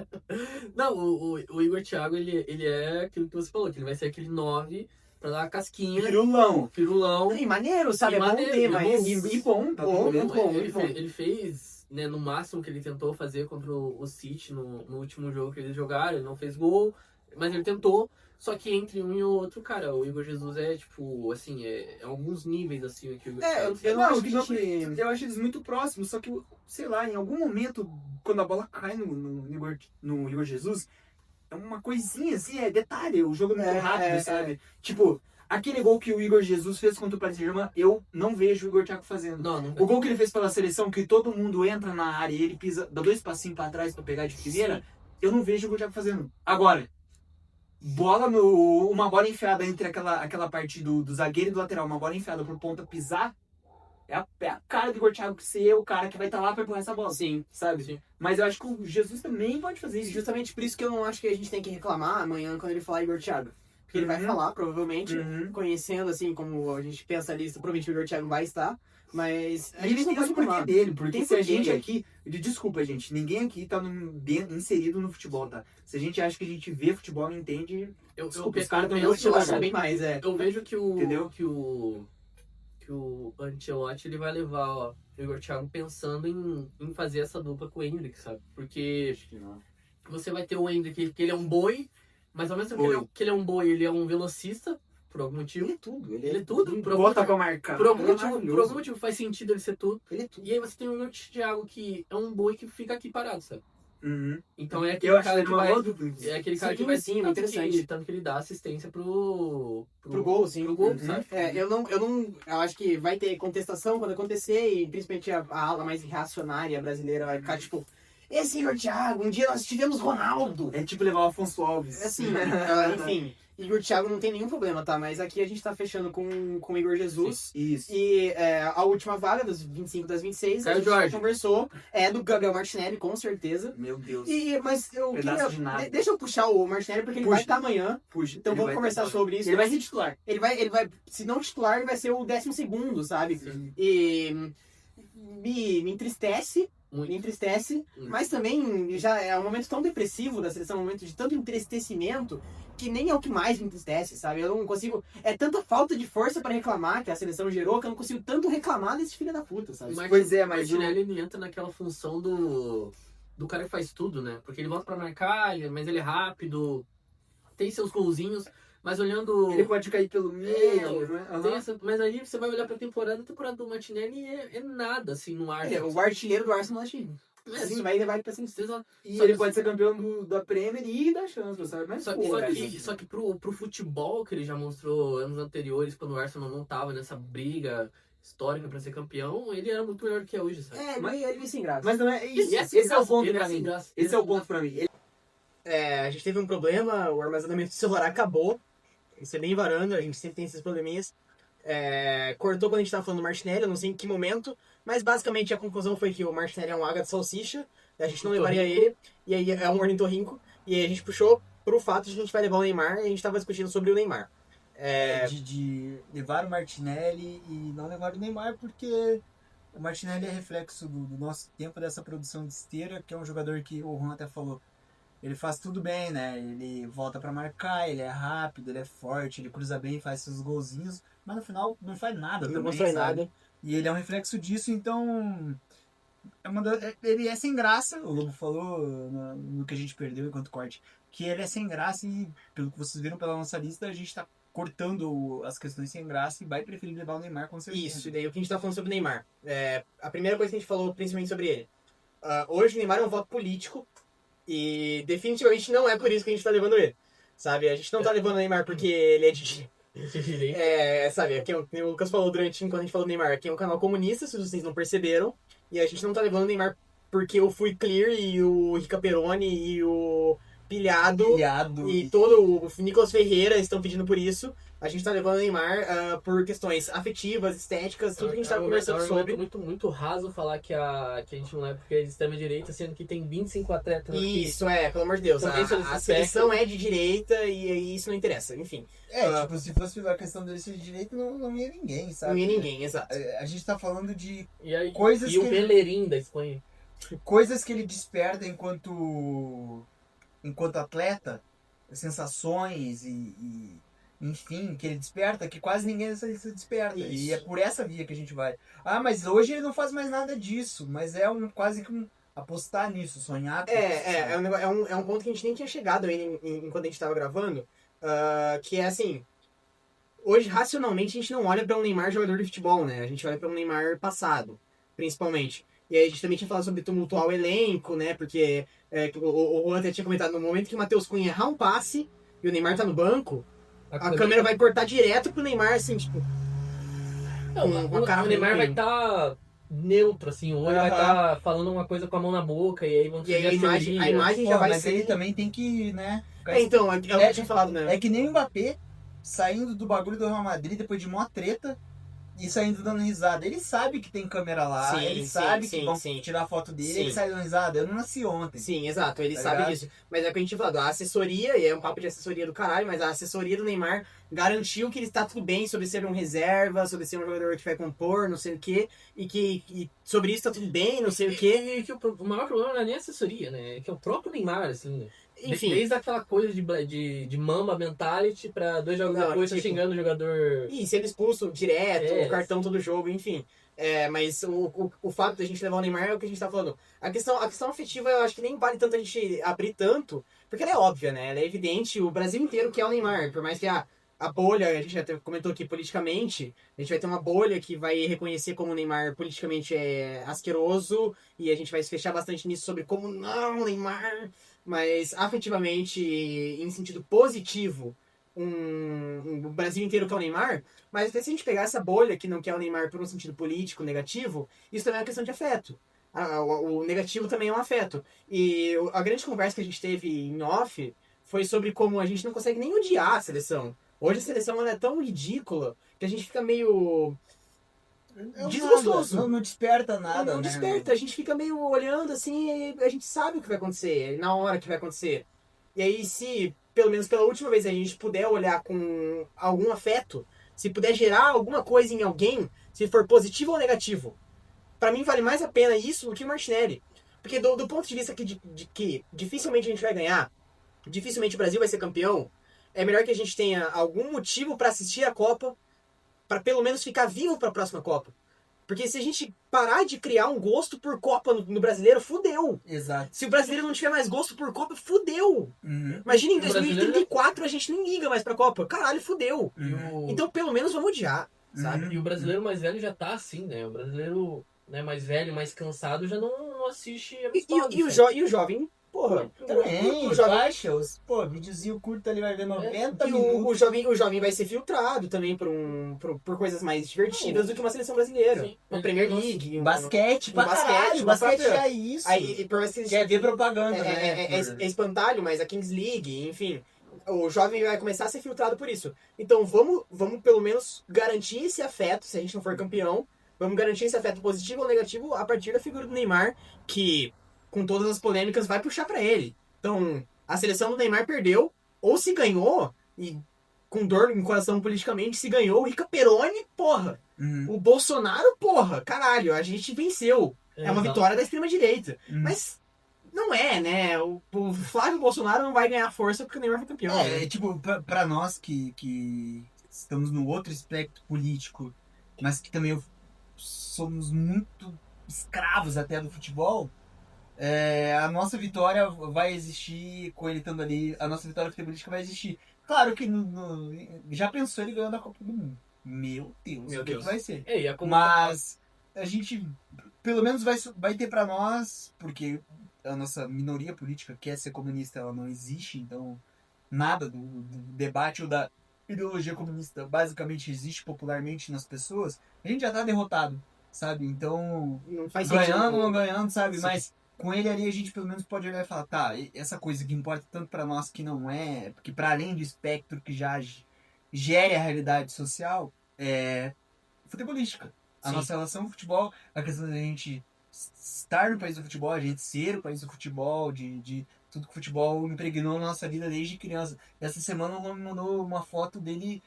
Não, o Igor Thiago, ele é aquilo que você falou, que ele vai ser aquele 9 pra dar uma casquinha. Pirulão. E maneiro, sabe? É bom ter, mas... E bom, tá Bom, tudo bem. muito bom, Ele muito bom. fez né, no máximo que ele tentou fazer contra o City no último jogo que eles jogaram. Ele não fez gol, mas ele tentou. Só que entre um e o outro, cara, o Igor Jesus é, tipo, assim, é alguns níveis acima que o Igor Jesus. Eu não acho que eu acho eles muito próximos, só que, sei lá, em algum momento, quando a bola cai no Igor Jesus, é uma coisinha assim, é detalhe, o jogo é muito rápido, sabe? Tipo, aquele gol que o Igor Jesus fez contra o Paris Saint-Germain, eu não vejo o Igor Thiago fazendo. Não O gol que ele fez pela seleção, que todo mundo entra na área e ele pisa, dá 2 passinhos pra trás pra pegar de primeira, eu não vejo o Igor Thiago fazendo. Agora, uma bola enfiada entre aquela parte do zagueiro e do lateral, uma bola enfiada por ponta pisar, é a cara do Igor Thiago que ser o cara que vai estar lá pra empurrar essa bola. Sim. Sabe? Sim. Mas eu acho que o Jesus também pode fazer isso. Justamente por isso que eu não acho que a gente tem que reclamar amanhã quando ele falar Igor Thiago. Porque ele vai falar, provavelmente, conhecendo, assim, como a gente pensa ali, provavelmente o Igor Thiago vai estar. Mas a gente não pode reclamar dele, porque se a gente porquê. aqui... Desculpa, gente, ninguém aqui tá bem inserido no futebol, tá? Se a gente acha que a gente vê futebol, não entende... Desculpa, os caras estão bem mais, Eu vejo que Entendeu? que o Ancelotti ele vai levar o Igor Thiago pensando em fazer essa dupla com o Endrick, sabe? Porque você vai ter o Endrick, que ele é um boi, mas ao mesmo tempo que ele é um boi, ele é um velocista, por algum motivo. Ele é tudo. Ele é tudo. Bota pra marcar. Por algum motivo faz sentido ele ser tudo. Ele é tudo. E aí você tem o Igor Thiago, que é um boi que fica aqui parado, sabe? Então é Eu aquele acho cara ele que uma vai... boa dupla. É aquele cara Sim, que vai... sim, tanto interessante. tanto que ele dá assistência pro gol, sim. Pro gol, sabe? Eu acho que vai ter contestação quando acontecer, e principalmente a ala mais reacionária brasileira vai ficar tipo, esse Igor Thiago, um dia nós tivemos Ronaldo. É tipo levar o Afonso Alves. Assim, enfim, Igor Thiago não tem nenhum problema, tá? Mas aqui a gente tá fechando com o Igor Jesus. Isso. E a última vaga, dos 25 das 26, Caio a gente Jorge. conversou, é do Gabriel Martinelli, com certeza. Meu Deus. Mas eu Pedaço de nada. deixa eu puxar o Martinelli, porque ele vai estar amanhã. Puxa, Então ele vamos vai conversar ter- sobre isso. Ele vai ser titular. Ele vai, se não titular, ele vai ser o 12º, sabe? Sim. E me entristece, mas também já é um momento tão depressivo da seleção, um momento de tanto entristecimento, que nem é o que mais me entristece, sabe? Eu não consigo, é tanta falta de força pra reclamar que a seleção gerou, que eu não consigo tanto reclamar desse filho da puta, sabe? Pois é, mas o Martinelli ele entra naquela função do cara que faz tudo, né? Porque ele volta pra marcar, mas ele é rápido, tem seus golzinhos, mas olhando... ele pode cair pelo meio, né? Mas aí você vai olhar pra temporada, a temporada do Martinelli é nada, assim, no ar. Ele é o artilheiro do Arsenal da time. Isso vai levar ele pra cima. E Só ele que- pode ser campeão da Premier e da Champions, sabe? Mas Só que pro futebol que ele já mostrou anos anteriores, quando o Arsenal não tava nessa briga histórica pra ser campeão, ele era muito melhor do que é hoje, sabe? Ele sem graça. Mas não é isso. Ele Esse é o ponto ele pra sem mim. graça. Esse é o ponto pra mim. A gente teve um problema, o armazenamento do celular acabou. Isso é bem varanda, a gente sempre tem esses probleminhas. Cortou quando a gente tava falando do Martinelli, eu não sei em que momento, mas basicamente a conclusão foi que o Martinelli é um água de salsicha, a gente não levaria ele, e aí é um ornitorrinco, e aí a gente puxou pro fato de que a gente vai levar o Neymar, e a gente tava discutindo sobre o Neymar. De levar o Martinelli e não levar o Neymar, porque o Martinelli é reflexo do nosso tempo, dessa produção de esteira, que é um jogador que o Juan até falou, ele faz tudo bem, né? Ele volta pra marcar, ele é rápido, ele é forte, ele cruza bem, faz seus golzinhos, mas no final não faz nada Não também, mostrou sabe? nada. E ele é um reflexo disso, então ele é sem graça. O Lobo falou no que a gente perdeu enquanto corte, que ele é sem graça, e pelo que vocês viram pela nossa lista, a gente tá cortando as questões sem graça e vai preferir levar o Neymar, com certeza. Isso, e daí o que a gente tá falando sobre o Neymar. A primeira coisa que a gente falou principalmente sobre ele. Hoje o Neymar é um voto político, e definitivamente não é por isso que a gente tá levando ele. Sabe, a gente não tá levando o Neymar porque ele é de... sabe, aqui, o Lucas falou enquanto a gente falou do Neymar, aqui é um canal comunista, se vocês não perceberam, e a gente não tá levando o Neymar porque eu fui Clear e o Rica Peroni e o Pilhado e todo o Nicolas Ferreira estão pedindo por isso. A gente tá levando o Neymar por questões afetivas, estéticas, tudo que a gente tá conversando sobre. Muito raso falar que a gente não é porque é de extrema-direita, sendo que tem 25 atletas aqui. Isso, pelo amor de Deus. Também sobre esse A seleção é de direita e isso não interessa, enfim. Tipo, se fosse a questão dele ser de direito, não ia ninguém, sabe? Não ia ninguém, exato. A gente tá falando de E, aí, coisas e o que- Bellerin da Espanha. coisas que ele desperta enquanto atleta, sensações e enfim, que ele desperta, que quase ninguém se desperta. Isso. E é por essa via que a gente vai. Ah, mas hoje ele não faz mais nada disso, mas é quase que apostar nisso, sonhar com isso, sabe? É um ponto que a gente nem tinha chegado ainda enquanto a gente tava gravando, que é assim, hoje racionalmente a gente não olha para um Neymar jogador de futebol, né? A gente olha para um Neymar passado, principalmente. E aí a gente também tinha falado sobre tumultuar o elenco, né? Porque o Juan até tinha comentado, no momento que o Matheus Cunha errar um passe e o Neymar tá no banco, a câmera vai cortar direto pro Neymar, assim, tipo... o Neymar vai estar neutro, assim, o olho vai estar falando uma coisa com a mão na boca, e aí vão E aí a imagem Pô, já vai mas ser... ele também tem que, né? Então, é o que eu tinha falado, né? É que nem o Mbappé saindo do bagulho do Real Madrid depois de mó treta e saindo dando risada. Ele sabe que tem câmera lá, Sim, ele sim, sabe sim, que vão sim. tirar foto dele, Sim. ele sai dando risada. Eu não nasci ontem. Sim, exato, ele Tá sabe ligado? disso. Mas é o que a gente tinha falado, a assessoria, e é um papo de assessoria do caralho, mas a assessoria do Neymar garantiu que ele está tudo bem sobre ser um reserva, sobre ser um jogador que vai compor, não sei o quê, e sobre isso tá tudo bem, não sei o quê. E que o maior problema não é nem a assessoria, né? É que é o próprio Neymar, assim. Enfim. Desde aquela coisa de mama mentality pra 2 jogos Não, depois tá tipo- xingando o jogador. E sendo expulso direto, É. o cartão todo jogo, enfim. Mas o fato da gente levar o Neymar é o que a gente tá falando. A questão afetiva eu acho que nem vale tanto a gente abrir tanto, porque ela é óbvia, né? Ela é evidente, o Brasil inteiro quer o Neymar, por mais que a bolha, a gente até comentou aqui politicamente, a gente vai ter uma bolha que vai reconhecer como o Neymar politicamente é asqueroso, e a gente vai se fechar bastante nisso sobre como não, Neymar, mas afetivamente, em sentido positivo, o Brasil inteiro quer o Neymar, mas até se a gente pegar essa bolha que não quer o Neymar por um sentido político, negativo, isso também é uma questão de afeto. O negativo também é um afeto. E a grande conversa que a gente teve em off foi sobre como a gente não consegue nem odiar a seleção. Hoje a seleção ela é tão ridícula que a gente fica meio desgostoso. Não desperta nada, Não né? desperta, a gente fica meio olhando assim e a gente sabe o que vai acontecer, na hora que vai acontecer. E aí, se, pelo menos pela última vez, a gente puder olhar com algum afeto, se puder gerar alguma coisa em alguém, se for positivo ou negativo, pra mim vale mais a pena isso do que o Martinelli. Porque do ponto de vista de que dificilmente a gente vai ganhar, dificilmente o Brasil vai ser campeão, é melhor que a gente tenha algum motivo pra assistir a Copa, pra pelo menos ficar vivo pra próxima Copa. Porque se a gente parar de criar um gosto por Copa no brasileiro, fudeu. Exato. Se o brasileiro não tiver mais gosto por Copa, fudeu. Uhum. Imagina em O brasileiro 2034 a gente nem liga mais pra Copa. Caralho, fudeu. Uhum. Então pelo menos vamos odiar, sabe? Uhum. E o brasileiro mais velho já tá assim, né? O brasileiro, né, mais velho, mais cansado, já não assiste amistosos, E né? o jovem, porra. Também, o jovem, baixa, videozinho curto ali vai ver 90 e minutos. o jovem vai ser filtrado também por coisas mais divertidas do que uma seleção brasileira. Sim. Uma Premier League. Basquete, pra basquete, caralho, uma basquete própria- é isso. Aí, por mais que Quer ver propaganda, né? é espantalho, mas a Kings League, enfim. O jovem vai começar a ser filtrado por isso. Então vamos pelo menos garantir esse afeto, se a gente não for campeão. Vamos garantir esse afeto positivo ou negativo a partir da figura do Neymar, que com todas as polêmicas vai puxar pra ele. Então, a seleção do Neymar perdeu, ou se ganhou, e com dor no coração politicamente, se ganhou o Rica Peroni, porra. Uhum. O Bolsonaro, porra, caralho, a gente venceu. É uma Exato. vitória da extrema-direita. Uhum. Mas não é, né? O Flávio Bolsonaro não vai ganhar força porque o Neymar foi campeão. né? Tipo, pra nós que estamos no outro espectro político, mas que também somos muito escravos até do futebol, a nossa vitória vai existir com ele estando ali, a nossa vitória futebolística vai existir. Claro que já pensou ele ganhando a Copa do Mundo. Meu Deus, Meu o que Deus. vai ser? E a Mas a gente, pelo menos vai ter pra nós, porque a nossa minoria política quer ser comunista, ela não existe, então nada do debate ou da ideologia comunista basicamente existe popularmente nas pessoas, a gente já tá derrotado, sabe? Então, Não faz ganhando ou sentido. não ganhando, sabe? Sim. Mas com ele ali a gente pelo menos pode olhar e falar, tá, essa coisa que importa tanto pra nós que não é, porque para além do espectro que já gere a realidade social, é futebolística. A Sim. nossa relação com o futebol, a questão da gente estar no país do futebol, a gente ser o país do futebol, de tudo que o futebol impregnou na nossa vida desde criança. Essa semana o Rony mandou uma foto dele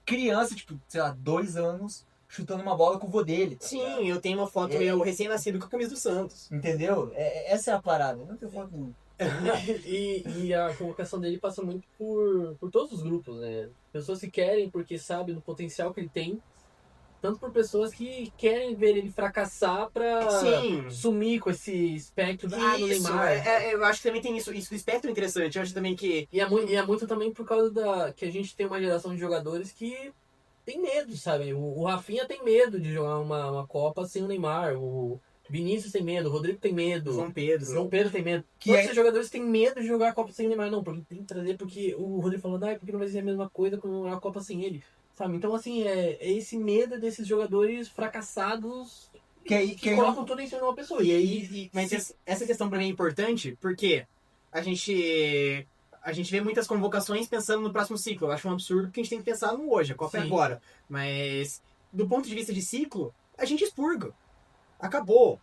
criança, tipo, sei lá, 2 anos, chutando uma bola com o vô dele. Sim, eu tenho uma foto, eu recém-nascido com a camisa do Santos. Entendeu? Essa é a parada. Não tem foto E a convocação dele passa muito por todos os grupos, né? Pessoas que querem porque sabem do potencial que ele tem, tanto por pessoas que querem ver ele fracassar pra Sim. sumir com esse espectro do Isso, Neymar. eu acho que também tem isso do espectro interessante. Eu acho também que. E é muito também por causa que a gente tem uma geração de jogadores que tem medo, sabe? O Rafinha tem medo de jogar uma Copa sem o Neymar. O Vinícius tem medo, o Rodrigo tem medo. João Pedro. João Pedro tem medo. Que Todos é- esses jogadores têm medo de jogar a Copa sem o Neymar. Não, porque tem que trazer, porque o Rodrigo falou, porque não vai ser a mesma coisa com a Copa sem ele. Sabe? Então, assim, é esse medo desses jogadores fracassados que colocam tudo em cima de uma pessoa. E aí, Mas essa questão pra mim é importante porque a gente vê muitas convocações pensando no próximo ciclo. Eu acho um absurdo porque a gente tem que pensar no hoje, a Copa é Sim. agora. Mas do ponto de vista de ciclo, a gente expurga. Acabou.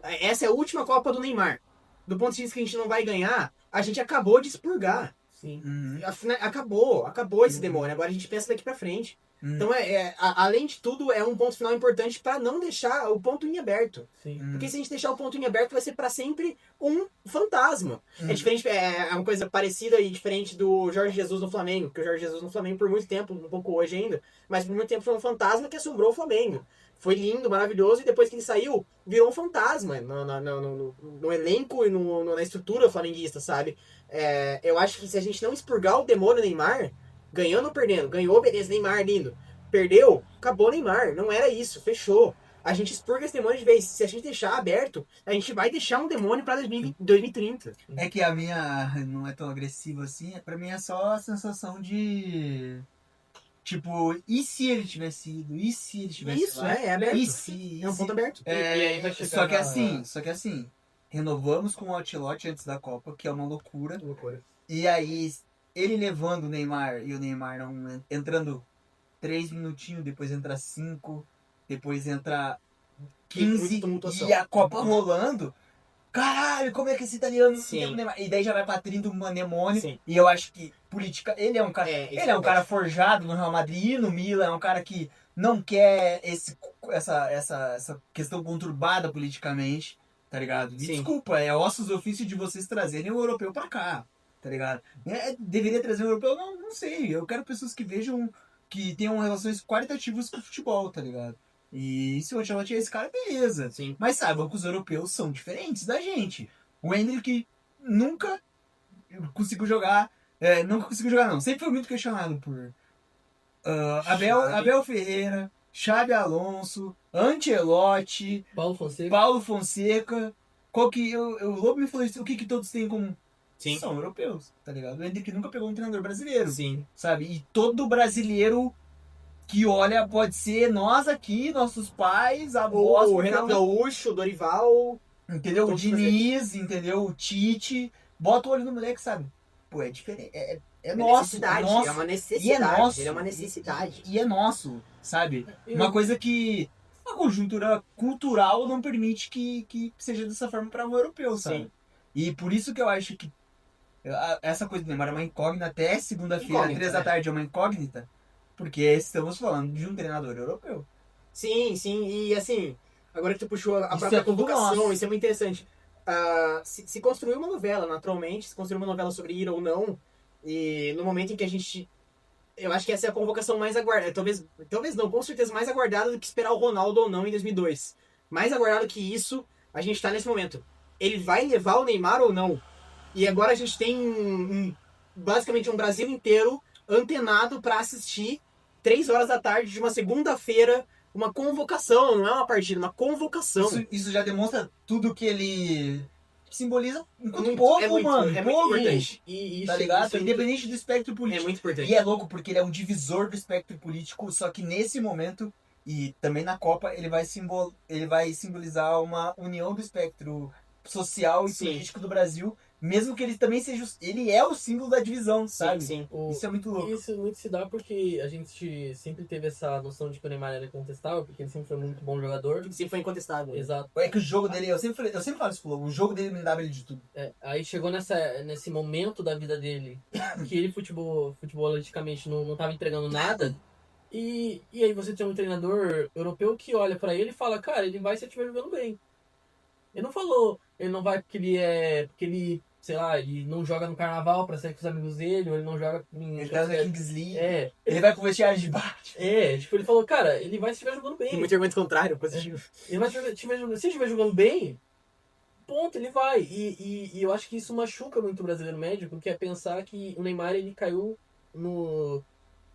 Essa é a última Copa do Neymar. Do ponto de vista que a gente não vai ganhar, a gente acabou de expurgar. sim. Uhum. Acabou esse demônio. Agora a gente pensa daqui pra frente. Uhum. Então, além de tudo, é um ponto final importante pra não deixar o ponto em aberto. Sim. Porque se a gente deixar o ponto em aberto, vai ser pra sempre um fantasma. Uhum. É diferente, é uma coisa parecida e diferente do Jorge Jesus no Flamengo. Porque o Jorge Jesus no Flamengo, por muito tempo, um pouco hoje ainda, mas por muito tempo foi um fantasma que assombrou o Flamengo. Foi lindo, maravilhoso, e depois que ele saiu, virou um fantasma no elenco e na estrutura flamenguista, sabe? Eu acho que se a gente não expurgar o demônio Neymar, ganhando ou perdendo, ganhou, beleza, Neymar, lindo. Perdeu, acabou Neymar, não era isso, fechou. A gente expurga esse demônio de vez. Se a gente deixar aberto, a gente vai deixar um demônio pra 2030. É que a minha não é tão agressiva assim, pra mim é só a sensação de. Tipo, e se ele tivesse ido? E se ele tivesse Isso, lá? é aberto. E se? É um ponto aberto. E aí vai chegar Só que assim, renovamos com o Ancelotti antes da Copa, que é uma loucura. Loucura. E aí, ele levando o Neymar e o Neymar não entrando 3 minutinhos, depois entra 5, depois entra 15 Muita tumultuação. e a Copa rolando. Caralho, como é que esse italiano Sim. tem o Neymar? E daí já vai pra 30 um anemone. Sim. E eu acho que política. Ele é um cara. Isso ele é um verdade. cara forjado no Real Madrid e no Milan. É um cara que não quer essa questão conturbada politicamente. Tá ligado? Me Sim. desculpa, é ossos do ofício de vocês trazerem o europeu pra cá. Tá ligado? Deveria trazer o europeu? Não sei. Eu quero pessoas que vejam. Que tenham relações qualitativas com o futebol, tá ligado? E se o Ancelotti é esse cara, beleza. Sim. Mas saibam que os europeus são diferentes da gente. O Endrick nunca conseguiu jogar. Nunca conseguiu jogar, não. Sempre foi muito questionado por Abel Ferreira, Xabi Alonso, Ancelotti, Paulo Fonseca. Fonseca. Qual que. O Lobo me falou isso. O que todos têm em comum? Sim. São europeus, tá ligado? O Endrick nunca pegou um treinador brasileiro, Sim. sabe? E todo brasileiro que olha pode ser nós aqui, nossos pais, avós, O Renato Gaúcho, o Dorival. entendeu? O Todos Diniz, entendeu? O Tite. Bota o olho no moleque, sabe? Pô, é diferente. É nosso. Necessidade. É nosso. É uma necessidade. E é nosso. Ele é uma necessidade. E é nosso, sabe? Uma coisa que a conjuntura cultural não permite que seja dessa forma para o europeu, sabe? Sim. E por isso que eu acho que essa coisa do Neymar é uma incógnita até segunda-feira, Incógnita, 3 da tarde, é uma incógnita, porque estamos falando de um treinador europeu. Sim. E assim, agora que tu puxou a Isso própria é tudo convocação, nosso. isso é muito interessante. Se construiu uma novela, naturalmente, se construiu uma novela sobre ir ou não, e no momento em que a gente. Eu acho que essa é a convocação mais aguardada. Talvez não, com certeza mais aguardada do que esperar o Ronaldo ou não em 2002. Mais aguardado que isso, a gente tá nesse momento. Ele vai levar o Neymar ou não? E agora a gente tem basicamente um Brasil inteiro antenado pra assistir 3 horas da tarde de uma segunda-feira uma convocação, não é uma partida, uma convocação. Isso já demonstra tudo que ele simboliza enquanto Muito- povo, é muito- mano. é muito povo, importante. tá ligado? Isso, Independente do espectro É político. muito importante. E é louco porque ele é um divisor do espectro político, só que nesse momento, e também na Copa, ele vai simbolizar uma união do espectro social e Sim. político do Brasil, mesmo que ele também seja. Ele é o símbolo da divisão, sabe? Sim. Isso é muito louco. Isso muito se dá porque a gente sempre teve essa noção de que o Neymar era incontestável, porque ele sempre foi muito bom jogador. Sim, foi incontestável. Exato. É que o jogo dele, eu sempre falo isso, Flo, o jogo dele me dava ele de tudo. Aí chegou nesse momento da vida dele que ele futebolisticamente não estava entregando nada. E aí você tem um treinador europeu que olha pra ele e fala, cara, ele vai se ele estiver jogando bem. Ele não falou, ele não vai porque ele sei lá, ele não joga no carnaval pra sair com os amigos dele, ou ele não joga em... Ele tá na Kings League. Ele vai pro vestiário de baixo. tipo, ele falou, cara, ele vai se estiver jogando bem. Tem muito argumento contrário, positivo. Ele vai se ele estiver jogando bem, ponto, ele vai. E eu acho que isso machuca muito o brasileiro médio, porque é pensar que o Neymar, ele caiu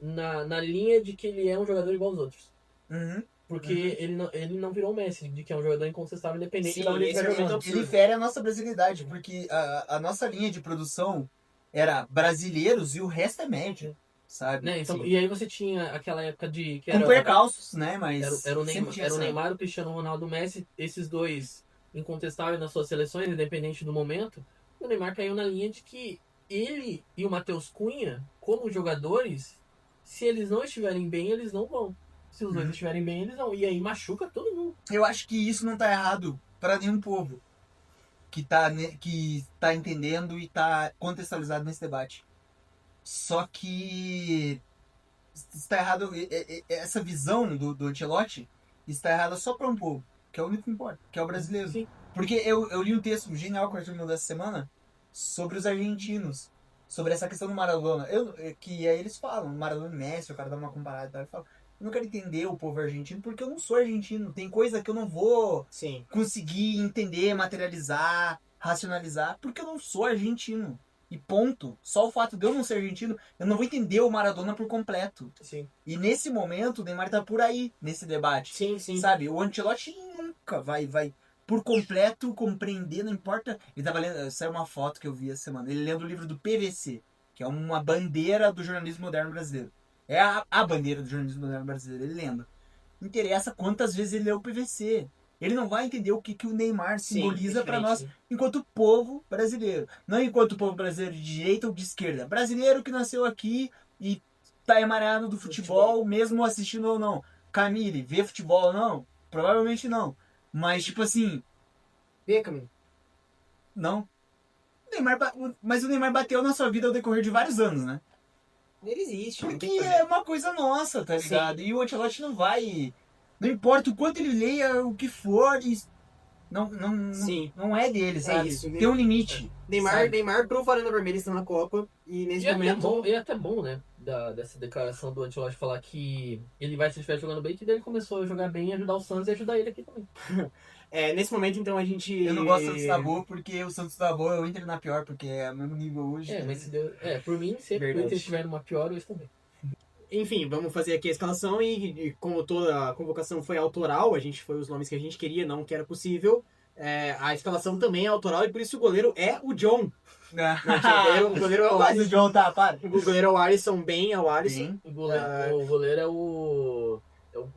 na linha de que ele é um jogador igual aos outros. Porque ele não virou o Messi, de que é um jogador incontestável, independente Sim, de onde ele esse estiver é muito jogando. absurdo. Ele fere a nossa brasilidade, porque a nossa linha de produção era brasileiros e o resto é médio, sabe? Né? Então, Sim. e aí você tinha aquela época de... Que Com era, percalços, né? Mas era o sempre tinha Neymar, o Cristiano Ronaldo, o Messi, esses dois incontestáveis nas suas seleções, independente do momento. E o Neymar caiu na linha de que ele e o Matheus Cunha, como jogadores, se eles não estiverem bem, eles não vão. Se os dois estiverem bem, eles vão. E aí machuca todo mundo. Eu acho que isso não tá errado pra nenhum povo que tá entendendo e tá contextualizado nesse debate. Só que está errado, essa visão do Ancelotti está errada só pra um povo, que é o único que importa, que é o brasileiro. Sim. Porque eu li um texto genial que o Arthur me mandou essa semana sobre os argentinos, sobre essa questão do Maradona. Que aí eles falam, Maradona e Messi, o cara dá uma comparada e tal, ele fala, eu não quero entender o povo argentino porque eu não sou argentino. Tem coisa que eu não vou Sim. conseguir entender, materializar, racionalizar, porque eu não sou argentino. E ponto. Só o fato de eu não ser argentino, eu não vou entender o Maradona por completo. Sim. E nesse momento, o Neymar tá por aí, nesse debate. Sim, sim. Sabe? O Ancelotti nunca vai por completo compreender, não importa. Ele tava lendo, saiu uma foto que eu vi essa semana, ele lendo o livro do PVC, que é uma bandeira do jornalismo moderno brasileiro. É a bandeira do jornalismo moderno brasileiro, ele lendo. Não interessa quantas vezes ele leu o PVC. Ele não vai entender o que o Neymar simboliza para nós enquanto povo brasileiro. Não enquanto povo brasileiro de direita ou de esquerda. Brasileiro que nasceu aqui e tá emaranhado do futebol, mesmo assistindo ou não. Camille, vê futebol ou não? Provavelmente não. Mas, tipo assim... Vê, Camille. Não. Mas o Neymar bateu na sua vida ao decorrer de vários anos, né? Ele existe. não tem Porque que fazer. é uma coisa nossa, tá ligado? E o Ancelotti não vai... Não importa o quanto ele leia, o que for, Sim. não é dele, sabe? isso, Tem um limite. Neymar pro Varanda Vermelha está na Copa. E nesse momento... E é até bom, né? Dessa declaração do Ancelotti falar que ele vai se estiver jogando bem, que daí ele começou a jogar bem e ajudar o Santos e ajudar ele aqui também. Nesse momento, então, a gente... Eu não gosto do Santos da Boa, porque o Santos da Boa eu entro na pior, porque é o mesmo nível hoje. Mas se deu, por mim, sempre que o Inter estiver numa pior, eu estou bem. Enfim, vamos fazer aqui a escalação e como toda a convocação foi autoral, a gente foi os nomes que a gente queria, não que era possível. A escalação também é autoral e por isso o goleiro é o John. O goleiro é o Mas o Alisson. John tá, para. O goleiro é o Alisson, bem é o Alisson. Sim. O goleiro é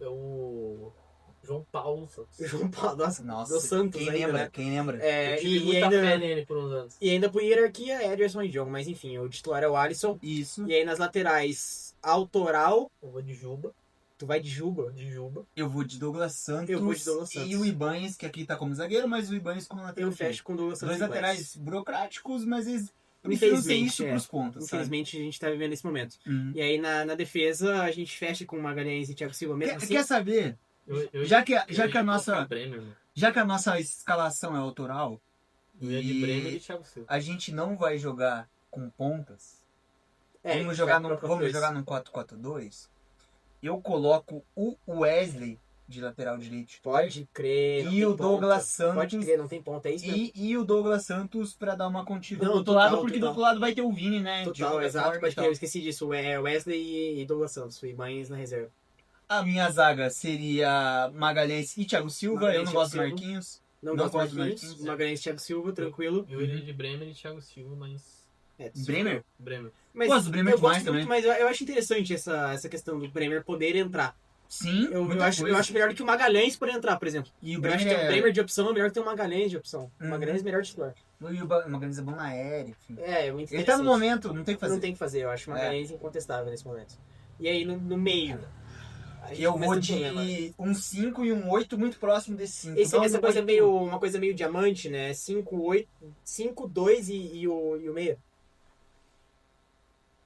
o João Paulo Santos. João Paulo, Nossa, do Santos quem ainda, lembra? né? Quem lembra? Eu tive E muita fé ainda, nele por uns anos. e ainda por hierarquia, Ederson e John. Mas enfim, o titular é o Alisson. Isso. E aí nas laterais, autoral. Eu vou de Juba. Tu vai de Juba? Eu vou de Douglas Santos. Eu vou de Douglas Santos. E o Ibanez, que aqui tá como zagueiro, mas o Ibanez como lateral. Eu fecho com o Douglas Santos. Dois e Ibanez. laterais burocráticos, mas eles precisam ser isso pros pontos, sabe? Infelizmente a gente tá vivendo esse momento. Uhum. E aí na defesa a gente fecha com Magalhães e Thiago Silva mesmo assim. Quer saber? Já que a nossa escalação é autoral, Eu ia de Bremer e Thiago Silva. a gente não vai jogar com pontas. É, Vamos jogar vai num pra 4-2. 4-4-2. Eu coloco o Wesley de lateral direito. Pode crer. não E tem o ponta. Douglas Santos. Pode crer, não tem ponta, é isso mesmo. E o Douglas Santos pra dar uma contida Não, do outro total, lado, porque do total. outro lado vai ter o Vini, né? Total, de exato, forma pode e crer, tal. eu esqueci disso. É Wesley e Douglas Santos, o Ibanez na reserva. A minha zaga seria Magalhães e Thiago Silva. Magalhães eu não e gosto do Thiago Marquinhos. Não Não gosto gosto do Marquinhos, Marquinhos. Magalhães e Thiago Silva, tranquilo. Eu iria de Bremer e Thiago Silva, mas... Bremer? Bremer. Mas Gosto do Bremer eu gosto demais muito, também. mas eu acho interessante essa questão do Bremer poder entrar. Sim, Eu muita acho coisa. melhor do que o Magalhães poder entrar, por exemplo. E o Eu acho que Bremer ter um Bremer de opção é melhor que ter um Magalhães de opção. O Uhum. Magalhães é melhor titular. E o Magalhães é bom na aérea, enfim. É muito Ele tá no interessante. momento, não tem o que fazer. Não tem o que fazer, eu acho o Magalhães incontestável nesse momento. E aí no meio. a gente Eu começa vou a ter problema. de um 5 e um 8 muito próximo desse 5. Essa coisa uma coisa meio diamante, né? 5, 8, 5, 2 e o meia.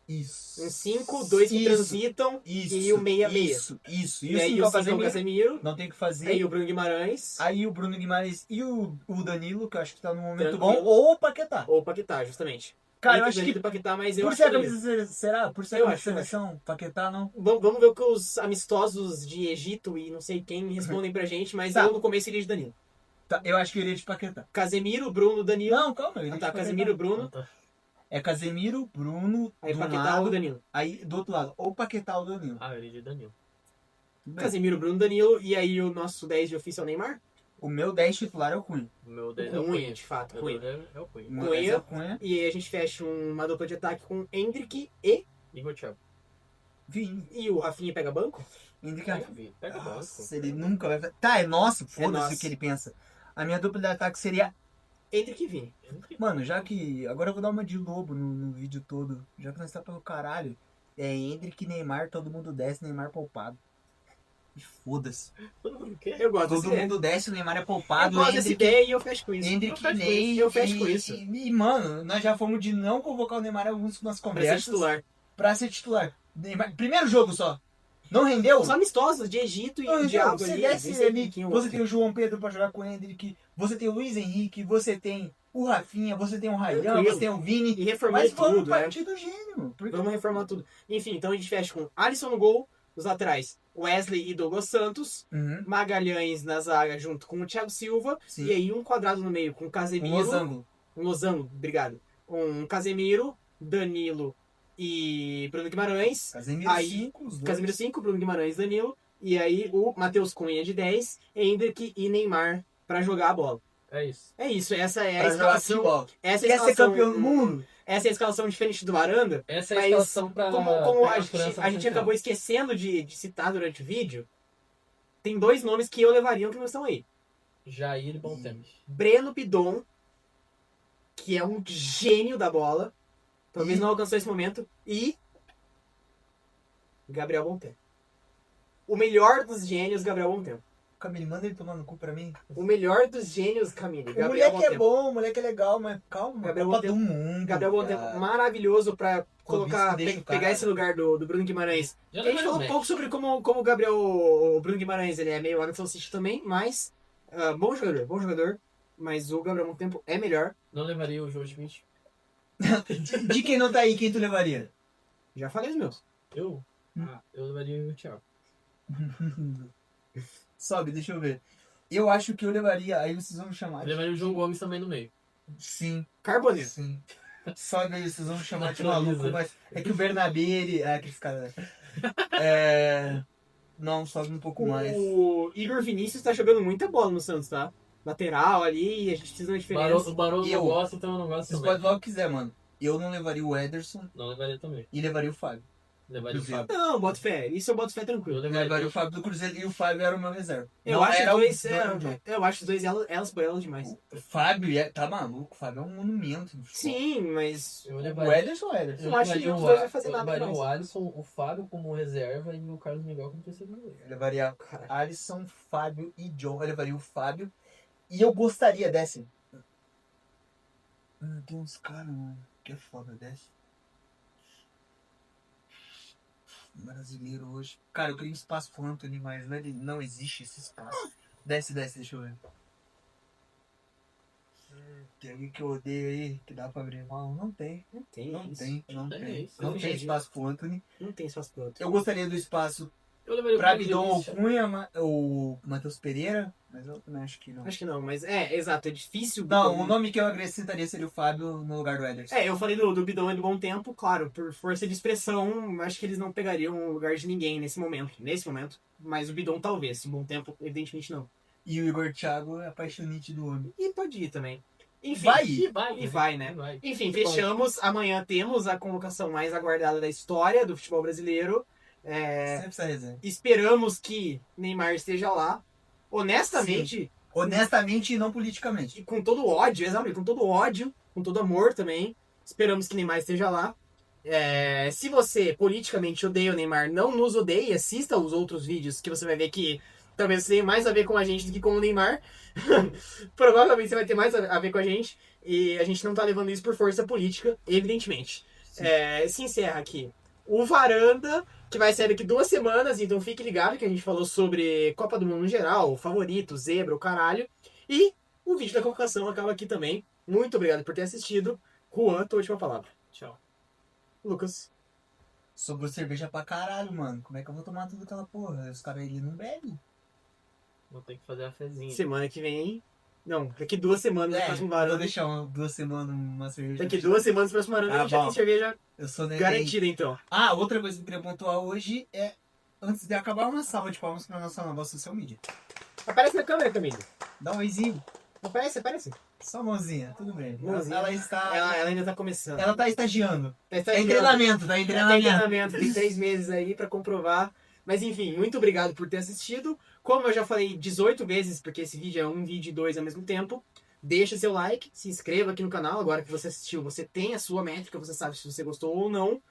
Isso. Um 5, 2 que transitam e o meia-meia. Isso. E aí o 5 é o Casemiro. Não tem o que fazer. Aí o Bruno Guimarães. Aí o Bruno Guimarães e o Danilo, que eu acho que tá num momento Tranquilo. bom, ou o Paquetá. Ou o Paquetá, justamente. Cara, eu acho que Paquetá, mas eu por acho ser a que... camisa, será? Por ser a Eu camisa acho, eu seleção, Paquetá não. Vamos ver o que os amistosos de Egito e não sei quem respondem pra gente, mas Tá. eu no começo iria de Danilo. Tá, eu acho que eu iria de Paquetá. Casemiro, Bruno, Danilo. Não, calma, eu iria de Tá, Paquetá. Casemiro, Bruno. É Casemiro, Bruno, Aí de um Paquetá lado, ou Danilo. aí do outro lado, ou Paquetá ou Danilo. Ah, eu iria de Danilo. Tudo bem. Casemiro, Bruno, Danilo. E aí o nosso 10 de ofício é o Neymar? O meu 10 titular é o Cunha. O meu 10 é o Cunha, Cunha. de fato, Meu Cunha. 10 é o Cunha. O meu 10 é o Cunha. E aí a gente fecha uma dupla de ataque com Endrick e... Igor Thiago. Vini. E o Rafinha pega banco? Indica. Pega o banco. Nossa, ele nunca vai... Tá, é nosso, foda-se nosso. o que ele pensa. A minha dupla de ataque seria... Endrick e Vini. Mano, já que... Agora eu vou dar uma de lobo no vídeo todo. Já que nós tá pelo caralho. É Endrick, Neymar, todo mundo desce, Neymar poupado. E foda-se. Todo mundo quer. Eu gosto dessa Todo ideia. mundo desce, o Neymar é Eu poupado. gosto dessa ideia e eu fecho com isso. Hendrick, eu fecho com Ney, isso. Eu fecho com isso. Mano, nós já fomos de não convocar o Neymar em algumas Pra ser conversas titular. pra ser titular. Neymar, primeiro jogo só. Não rendeu? Os amistosos de Egito Não e rendeu. de água Você ali. desce nem sei ali, quem é o você outro. tem o João Pedro pra jogar com o Hendrick, você tem o Luiz Henrique, você tem o Rafinha, você tem o Ryan, Tranquilo. você tem o Vini. E reformando Mas vamos tudo, né? partir do gênio. Porque... Vamos reformar tudo. Enfim, então a gente fecha com Alisson no gol, os laterais Wesley e Douglas Santos, Uhum, Magalhães na zaga junto com o Thiago Silva, sim. e aí um quadrado no meio com Casemiro. Um losango. Um losango, obrigado. Um Casemiro, Danilo e Bruno Guimarães. Casemiro Aí, 5, os dois. Casemiro 5, Bruno Guimarães, Danilo. E aí o Matheus Cunha de 10, Endrick e Neymar pra jogar a bola. É isso. É isso, essa é a Pra jogar escalação. futebol. Essa é a Quer ser escalação, campeão do mundo? Essa é a escalação diferente do Varanda. Essa é a Mas escalação pra. Como pra a França gente central. acabou esquecendo de citar durante o vídeo, tem dois nomes que eu levaria que não estão aí. Jair e Bontempos. Breno Pidon, que é um gênio da bola, talvez E- não alcançou esse momento, e Gabriel Bontempo. O melhor dos gênios, Gabriel Bontempo. Camille, manda ele tomar no cu pra mim. O melhor dos gênios, Camille. O Gabriel moleque é Bontempo. bom, o moleque é legal, mas calma. Gabriel Copa do Bontempo. Mundo. Gabriel Bontempo, cara. maravilhoso pra colocar, deixa o cara. pegar esse lugar do Bruno Guimarães. Já A gente levou falou um o pouco sobre como o Bruno Guimarães ele é meio Anderson City também, mas bom jogador, mas o Gabriel Montempo é melhor. Não levaria o João Schmidt. De quem não tá aí, quem tu levaria? Já falei os meus. Eu? Eu levaria o Thiago. Sobe, deixa eu ver. Eu acho que eu levaria. Aí vocês vão me chamar. Eu levaria o João Gomes também no meio. Sim, Carboneiro. sim. Sobe aí, vocês vão me chamar de Naturaliza. maluco, mas é que o Bernabé, ele. Ah, aqueles caras. Não, sobe um pouco mais. O Igor Vinícius tá jogando muita bola no Santos, tá? Lateral ali, a gente precisa de uma diferença. O Barão Eu- não gosta, então eu não gosto Vocês também. podem falar o que quiser, mano. Eu não levaria o Ederson Não levaria também. e levaria o Fábio. Levaria o Cruzeiro. Fábio. Não, boto fé. Isso eu boto fé Eu tranquilo. Eu levaria, levaria o Fábio do Cruzeiro e o Fábio era o meu reserva. Eu Não acho os era o- dois, não era o John. eu acho os dois elas por elas demais. O Fábio tá maluco, o Fábio é um monumento. no futebol. Sim, mas Eu O levaria. Ederson é Ederson. eu acho que levaria os o dois A- vai fazer eu nada levaria demais. o Alisson, o Fábio como reserva e o Carlos Miguel como terceiro goleiro. Eu levaria Cara, Alisson, Fábio e John. Eu levaria o Fábio. E eu gostaria desse. Tem uns caras, mano, que é foda desse. Brasileiro hoje. Cara, eu queria um espaço pro Anthony, mas não existe esse espaço. Desce, deixa eu ver. Tem alguém que eu odeio aí, que dá pra abrir mão? Não tem. não tem. Não isso. tem. Não Não tem tem. espaço pro Anthony. Não tem espaço pro outro. Eu gostaria do espaço Eu levaria pra o Bidon ou Vinícius. Cunha, o Matheus Pereira, mas eu também acho que não. Acho que não, mas exato, é difícil. Não, o nome que eu acrescentaria seria o Fábio no lugar do Ederson. Eu falei do Bidon e do Bom Tempo, claro, por força de expressão, acho que eles não pegariam o lugar de ninguém nesse momento. Mas o Bidon talvez, o Bom Tempo, evidentemente não. E o Igor Thiago é apaixonite do homem. E pode ir também. Enfim, Vai E vai. E vai, né? E vai. Enfim, fechamos. Amanhã temos a convocação mais aguardada da história do futebol brasileiro. Sempre essa resenha. Esperamos que Neymar esteja lá. Honestamente, Honestamente e não politicamente. e com todo o ódio, exatamente, com todo o ódio, com todo amor também. Esperamos que Neymar esteja lá. Se você politicamente odeia o Neymar, não nos odeie, assista os outros vídeos que você vai ver que talvez você tenha mais a ver com a gente do que com o Neymar. Provavelmente você vai ter mais a ver com a gente. E a gente não tá levando isso por força política, evidentemente. se encerra aqui o Varanda, que vai sair daqui 2 semanas, então fique ligado que a gente falou sobre Copa do Mundo no geral, favorito, zebra, o caralho. E o vídeo da convocação acaba aqui também. Muito obrigado por ter assistido. Juan, tua última palavra. Tchau. Lucas. Sobrou cerveja pra caralho, mano. Como é que eu vou tomar tudo aquela porra? Os caras aí não bebem. Vou ter que fazer a fezinha. Semana que vem. Não, daqui 2 semanas no próximo vou Varanda. deixar 2 semanas uma cerveja. Daqui 2 semanas no próximo Varanda a gente já bom. tem cerveja Eu sou neném. garantida, então. Ah, outra coisa que eu queria pontuar hoje é, antes de acabar, uma salva de palmas pra nossa nova social media. Aparece na câmera, Camille. Dá um oizinho. Aparece. Só mãozinha, tudo bem. Mãozinha. Ela está... Ela ainda tá começando. Ela tá estagiando. Tá É estagiando. treinamento, tá em Tem treinamento. treinamento, tem 3 meses aí pra comprovar. Mas enfim, muito obrigado por ter assistido. Como eu já falei 18 vezes, porque esse vídeo é um vídeo e 2 ao mesmo tempo, deixa seu like, se inscreva aqui no canal. Agora que você assistiu, você tem a sua métrica, você sabe se você gostou ou não.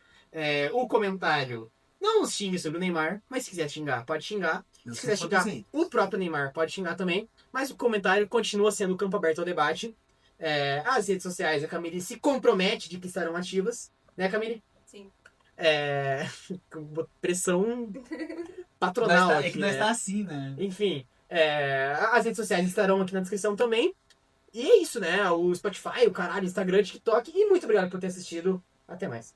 O comentário, não nos xingue sobre o Neymar, mas se quiser xingar, pode xingar. Se quiser xingar o próprio Neymar, pode xingar também. Mas o comentário continua sendo o campo aberto ao debate. As redes sociais, a Camille se compromete de que estarão ativas. Né, Camille? Sim. Pressão patronal É aqui, que nós né? tá assim, né? Enfim, as redes sociais estarão aqui na descrição também. E é isso, né? O Spotify, o caralho, Instagram, TikTok. E muito obrigado por ter assistido. Até mais.